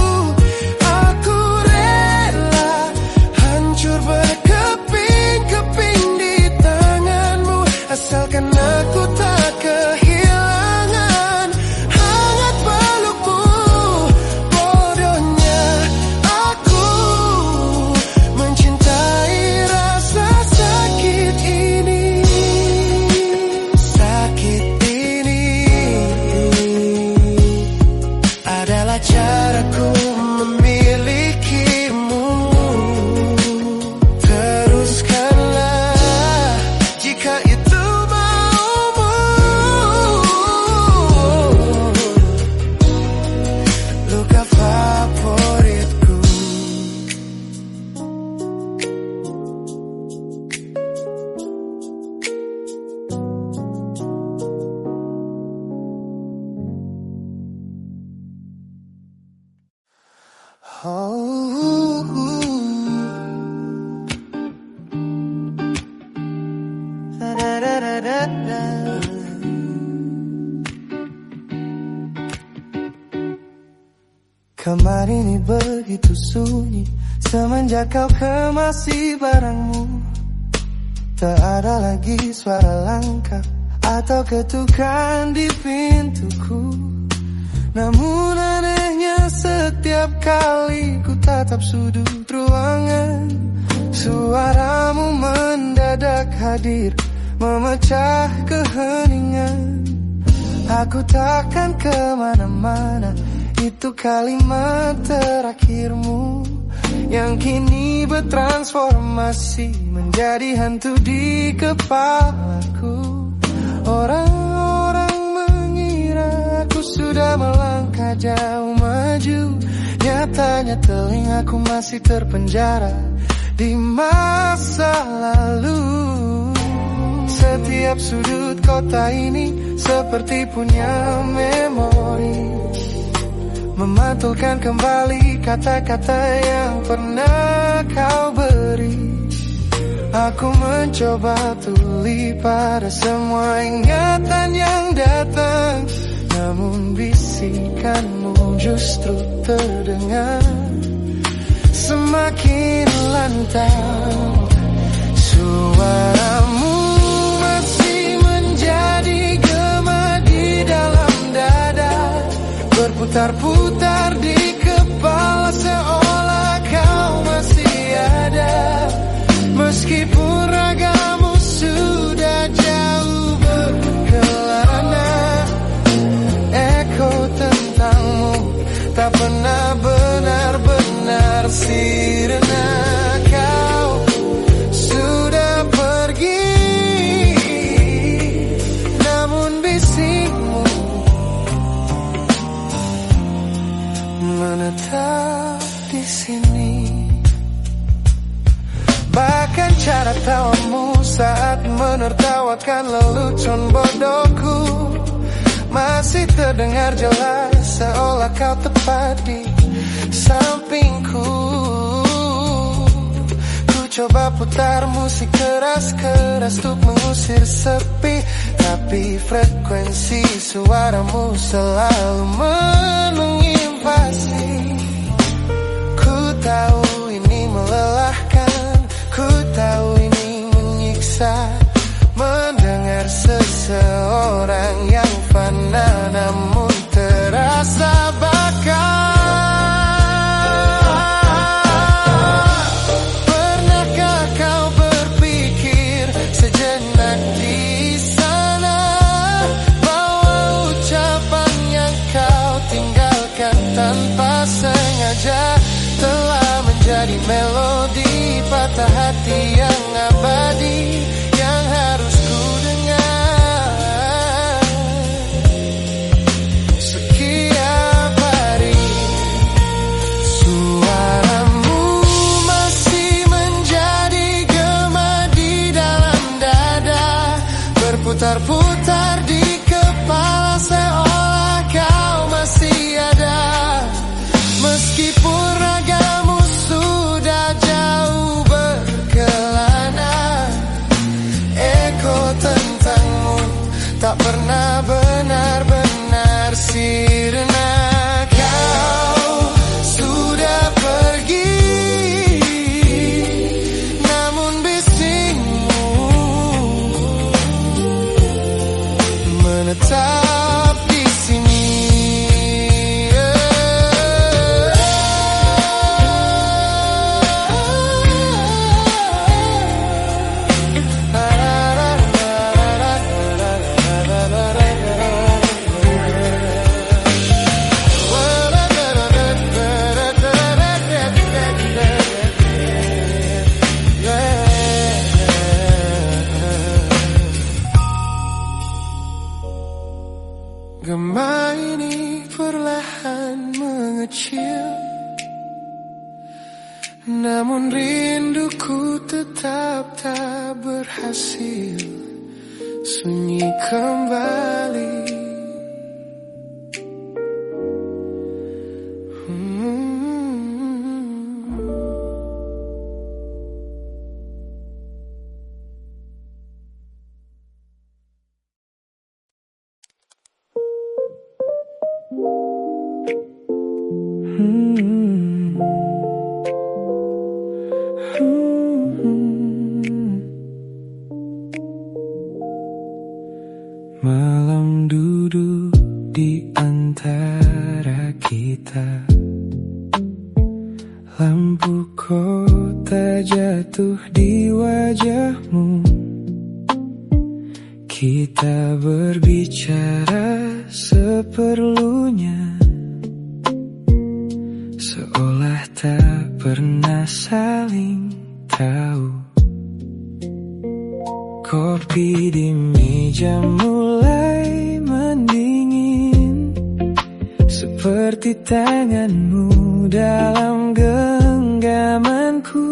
Aku rela hancur berkeping-keping di tanganmu, asalkan aku tak kehilangan hangat pelukmu. Bodohnya aku mencintai rasa sakit ini. Sakit ini adalah caraku memilikimu. Teruskanlah jika itu maumu. Luka favoritku. Kamar ini begitu sunyi semenjak kau kemasi barangmu. Tak ada lagi suara langkah atau ketukan di pintuku. Namun anehnya setiap kali ku tatap sudut ruangan, suaramu mendadak hadir, memecah keheningan. Aku takkan kemana-mana, itu kalimat terakhirmu yang kini bertransformasi menjadi hantu di kepalaku. Orang-orang mengira aku sudah melangkah jauh maju, nyatanya telingaku masih terpenjara di masa lalu. Setiap sudut kota ini seperti punya memori, memantulkan kembali kata-kata yang pernah kau beri. Aku mencoba tuli pada semua ingatan yang datang, namun bisikanmu justru terdengar semakin lantang. Suaramu masih menjadi gema di dalam dada, berputar-putar di kepala seolah kau masih ada. Meskipun ragamu sudah jauh berkelana, eko tentangmu tak pernah benar-benar sirna. Kau sudah pergi, namun bisikmu menetap di sini. Bahkan cara tawamu saat menertawakan lelucon bodohku masih terdengar jelas, seolah kau tepat di sampingku. Ku coba putar musik keras-keras untuk mengusir sepi, tapi frekuensi suaramu selalu menginvasi. Ku tahu ini melelahkan, ku tahu ini menyiksa, mendengar seseorang yang fana namun terasa bakal. Pernahkah kau berpikir sejenak di sana bahwa ucapan yang kau tinggalkan tanpa sengaja telah menjadi melodi patah hati yang abadi yang harus ku dengar setiap hari. Suaramu masih menjadi gema di dalam dada, berputar-putar di kepala seolah kau masih ada. Meskipun ragamu sudah jauh berkelana, eko tentangmu tak pernah benar-benar sirna. Kau sudah pergi, namun bisikmu menetap di sini. Gema ini perlahan mengecil, namun rinduku tetap tak berhasil sunyi kembali. Lampu kota jatuh di wajahmu. Kita berbicara seperlunya, seolah tak pernah saling tahu. Kopi di meja mulai mendingin, seperti tanganmu dalam genggamanku.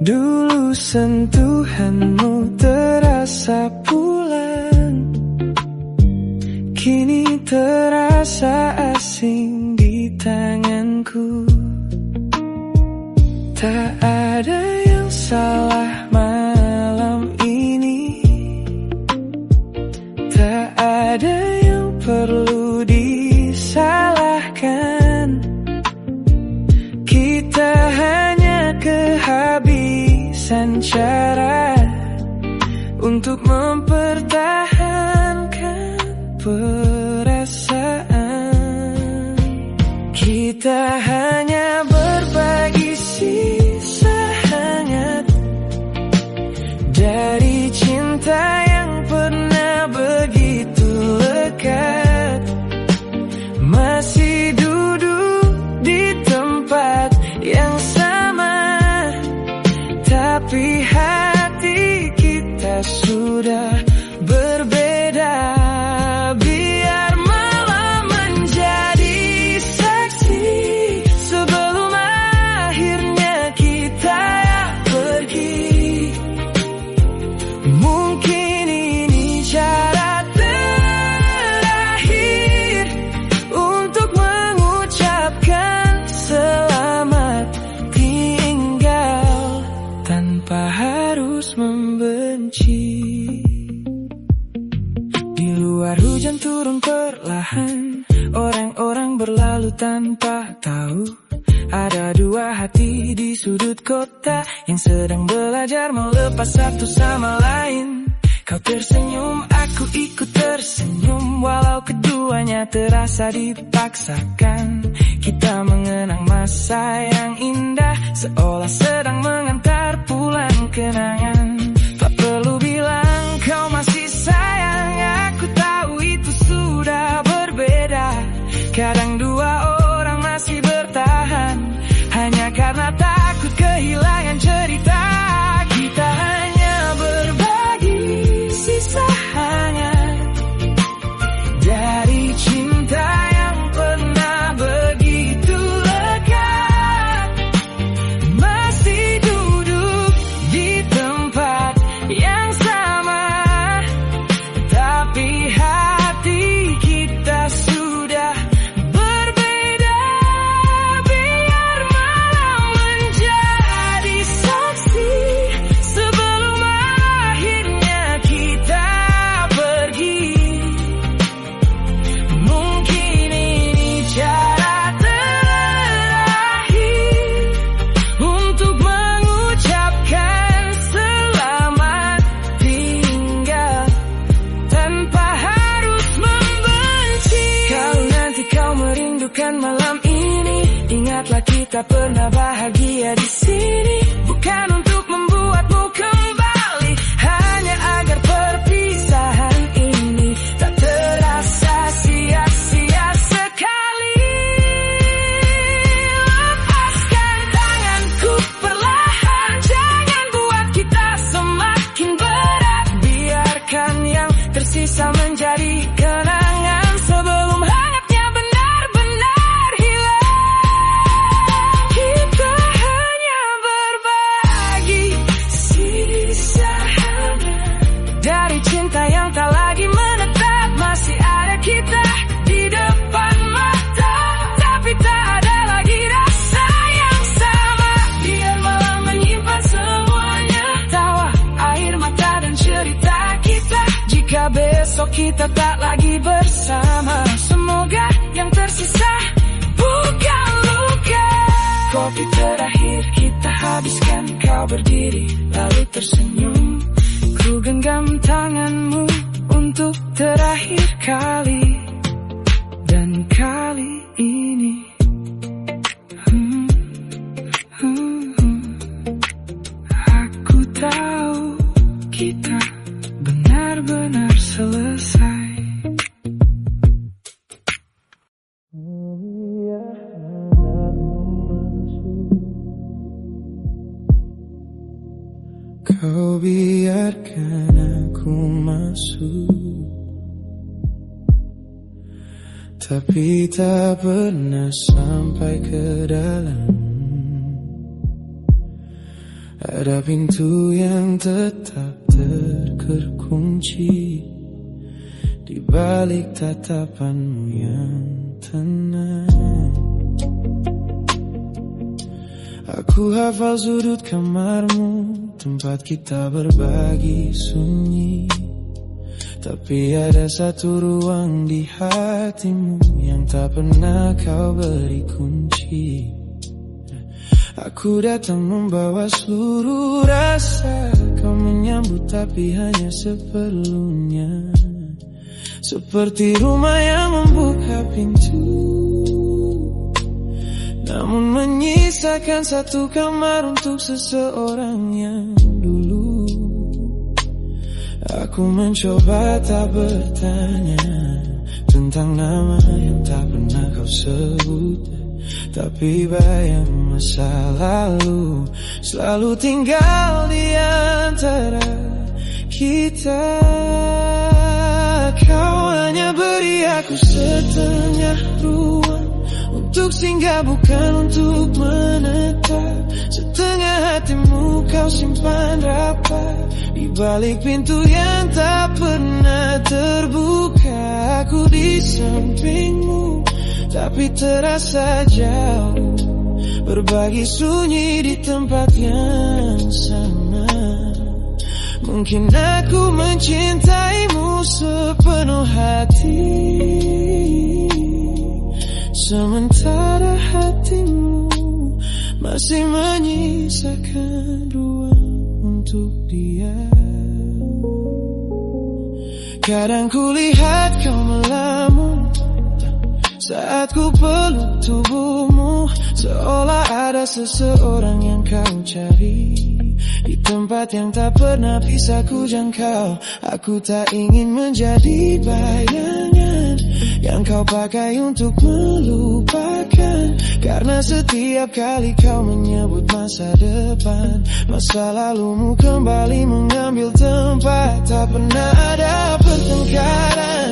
Dulu sentuhanmu terasa pulang, kini terasa asing di tanganku. Tak ada yang salah malam ini, tak ada yang perlu disalahkan. Kita hanya kehabisan cara untuk mempertahankan perasaan. Kita hanya berbagi sisa hangat dari cinta yang pernah begitu lekat. Masih duduk di tempat yang sama, tapi hati kita sudah berbeda. Biar malam menjadi saksi sebelum akhirnya kita pergi. Mungkin ini cara terakhir untuk mengucapkan selamat tinggal tanpa harus membenci. Di luar hujan turun perlahan, orang-orang berlalu tanpa tahu. Ada dua hati di sudut kota yang sedang belajar melepas satu sama lain. Kau tersenyum, aku ikut tersenyum, walau keduanya terasa dipaksakan. Kita mengenang masa yang indah, seolah sedang mengantar pulang kenangan. Tak perlu bilang kau masih sayang, aku tahu itu sudah berbeda. Kadang dua orang masih bertahan hanya karena takut kehilangan cerita. Kita hanya berbagi sisa hangat dari cinta yang pernah begitu lekat. Masih duduk di tempat yang sama, tapi hati kita sudah berbeda. Biar malam menjadi saksi sebelum akhirnya kita pergi. Mungkin ini cara terakhir untuk mengucapkan selamat tinggal tanpa harus membenci. Kalau nanti kau merindukan malam ini, ingatlah kita pernah bahagia di sini. Bukan untuk membuatmu kembali, hanya agar perpisahan ini tak terasa sia-sia sekali. Lepaskan tanganku perlahan, jangan buat kita semakin berat. Biarkan yang tersisa menjadi kenangan sebelum hangatnya benar-benar hilang. Kita hanya berbagi sisa hangat dari cinta yang tak lagi menetap. Masih ada kita di depan mata, tapi tak ada lagi rasa yang sama. Biar malam menyimpan semuanya, tawa, air mata dan cerita kita. Jika besok kita tak lagi bersama, semoga yang tersisa bukan luka. Kopi terakhir kita habiskan, kau berdiri lalu tersenyum. Ku genggam tanganmu untuk terakhir kali, dan kali ini masuk, tapi tak pernah sampai ke dalam. Ada pintu yang tetap terkunci di balik tatapanmu yang tenang. Aku hafal sudut kamarmu, tempat kita berbagi sunyi. Tapi ada satu ruang di hatimu yang tak pernah kau beri kunci. Aku datang membawa seluruh rasa, kau menyambut tapi hanya seperlunya. Seperti rumah yang membuka pintu, namun menyisakan satu kamar untuk seseorang yang dulu. Aku mencoba tak bertanya tentang nama yang tak pernah kau sebut, tapi bayang masa lalu selalu tinggal di antara kita. Kau hanya beri aku setengah ruang untuk singgah, bukan untuk menetap. Setengah hatimu kau simpan rapat di balik pintu yang tak pernah terbuka. Aku di sampingmu tapi terasa jauh, berbagi sunyi di tempat yang sama. Mungkin aku mencintaimu sepenuh hati, sementara hatimu masih menyisakan ruang untuk dia. Kadang ku lihat kau melamun saat ku peluk tubuhmu, seolah ada seseorang yang kau cari di tempat yang tak pernah bisa ku jangkau. Aku tak ingin menjadi bayangan yang kau pakai untuk melupakan, karena setiap kali kau menyebut masa depan, masa lalumu kembali mengambil tempat. Tak pernah ada pertengkaran,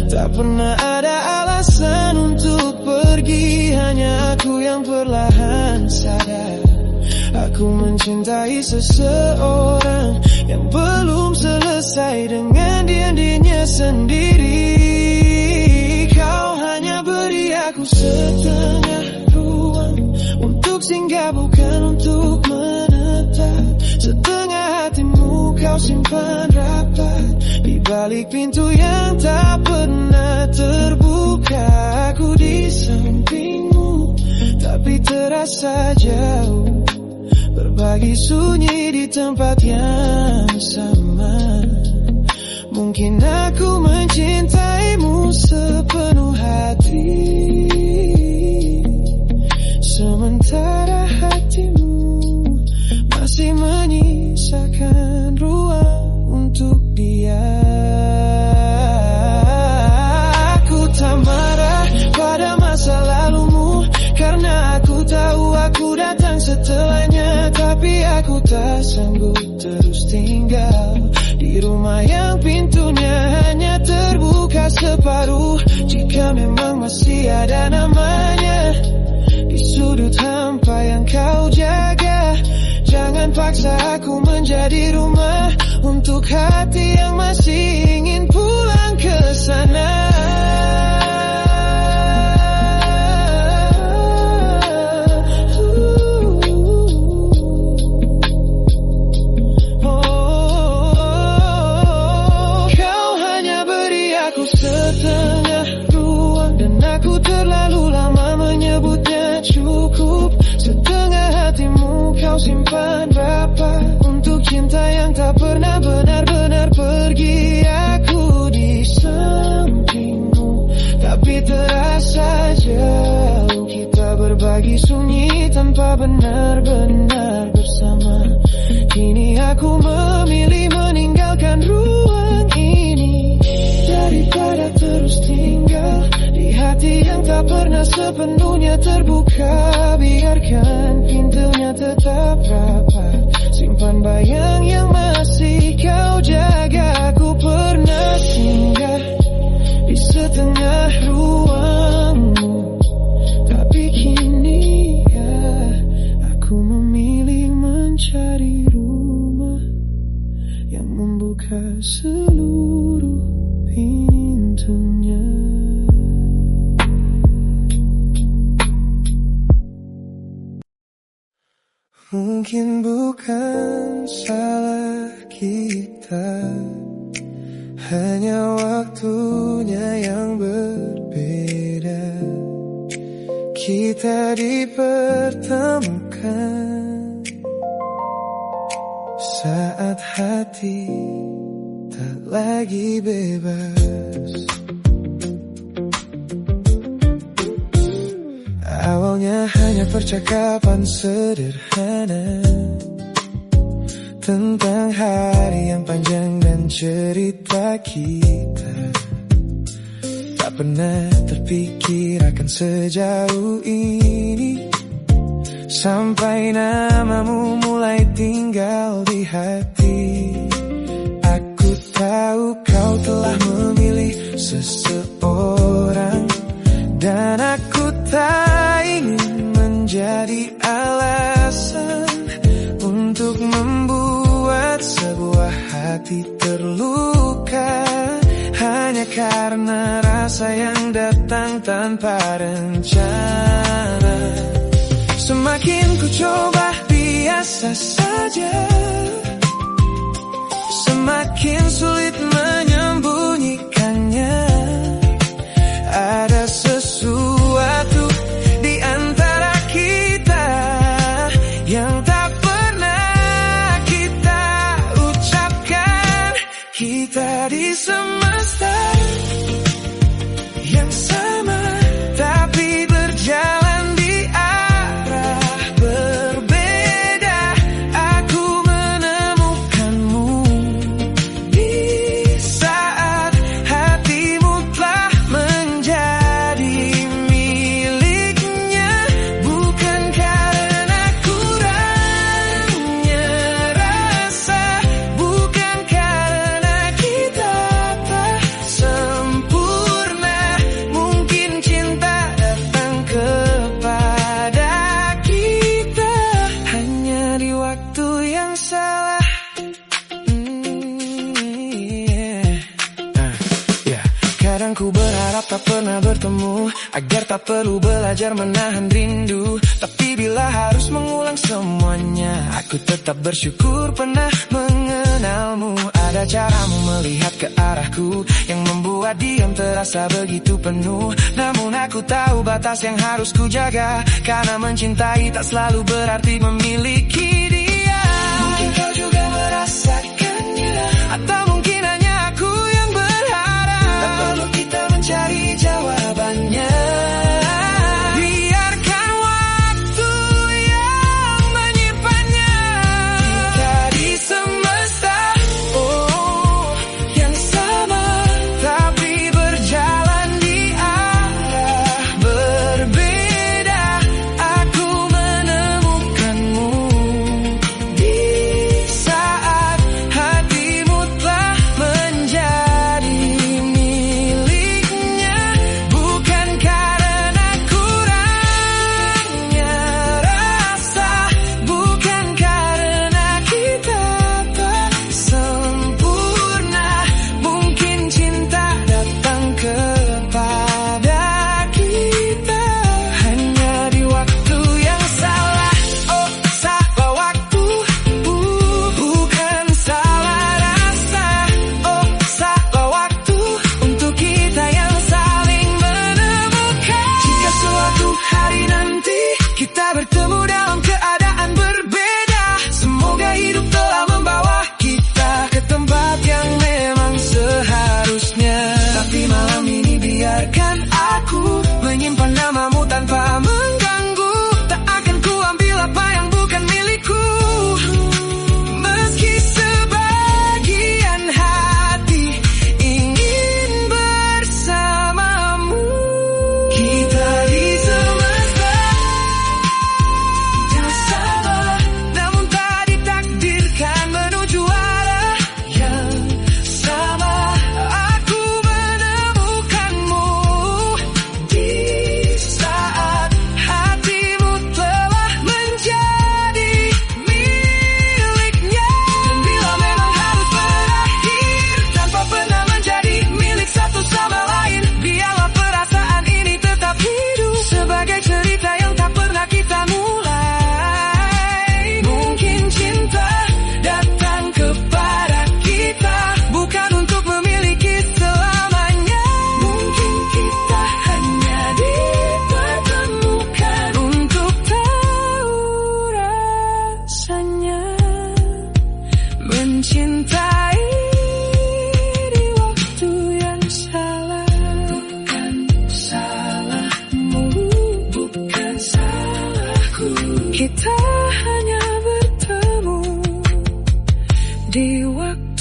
tak pernah ada alasan untuk pergi. Hanya aku yang perlahan sadar, aku mencintai seseorang yang belum selesai dengan dirinya sendiri. Kau hanya beri aku setengah ruang untuk singgah, bukan untuk menetap. Setengah hatimu kau simpan rapat di balik pintu yang tak pernah terbuka. Aku di sampingmu tapi terasa jauh, berbagi sunyi di tempat yang sama. Mungkin aku mencintaimu sepenuh hati, sementara hatimu masih menyisakan ruang untuk dia. Aku tak marah pada masa lalumu, karena aku tahu aku datang setelahnya. Tapi aku tak sanggup terus tinggal di rumah yang pintunya hanya terbuka separuh. Jika memang masih ada namanya di sudut hampa yang kau jaga, jangan paksa aku menjadi rumah untuk hati yang masih ingin pulang ke sana. Setengah ruang dan aku terlalu lama menyebutnya cukup. Setengah hatimu kau simpan rapat untuk cinta yang tak pernah benar-benar pergi. Aku di sampingmu tapi terasa jauh, kita berbagi sunyi tanpa benar-benar bersama. Kini aku memilih meninggalkan ruang ini daripada terus tinggal di hati yang tak pernah sepenuhnya terbuka. Biarkan pintunya tetap rapat, simpan bayang yang masih kau jaga. Aku pernah tengah ruangmu. Tapi kini ya, aku memilih mencari rumah yang membuka seluruh pintunya. Mungkin bukan salah kita, hanya waktunya yang berbeda. Kita dipertemukan saat hati tak lagi bebas. Awalnya hanya percakapan sederhana tentang hari yang panjang dan cerita kita. Tak pernah terpikir akan sejauh ini, sampai namamu mulai tinggal di hati. Aku tahu kau telah memilih seseorang, dan aku tak ingin menjadi alasan untuk membuat sebuah hati terluka, hanya karena rasa yang datang tanpa rencana. Semakin ku coba biasa saja, semakin sulit menyembunyikannya. Ada sesuatu di antara kita yang tak pernah kita ucapkan. Kita di semesta yang sama, tapi berjalan di arah berbeda. Aku menemukanmu di saat hatimu telah menjadi miliknya. Bukan karena kurangnya rasa, bukan karena kita tak sempurna. Mungkin cinta datang kepada kita hanya di waktu yang salah. Kadang ku berharap tak pernah bertemu, agar tak perlu belajar menahan rindu. Tapi bila harus mengulang semuanya, aku tetap bersyukur pernah mengenalmu. Ada caramu melihat ke arahku yang membuat diam terasa begitu penuh. Namun aku tahu batas yang harus ku jaga, karena mencintai tak selalu berarti memiliki dia. Mungkin kau juga merasakannya, atau mungkin hanya aku yang berharap. Tak perlu kita mencari jawabannya, biarkan waktu yang menyimpannya. Kita di semesta yang sama, tapi berjalan di arah berbeda. Aku menemukanmu di saat hatimu telah mencintai di waktu yang salah. Bukan salahmu, bukan salahku. Kita hanya bertemu di waktu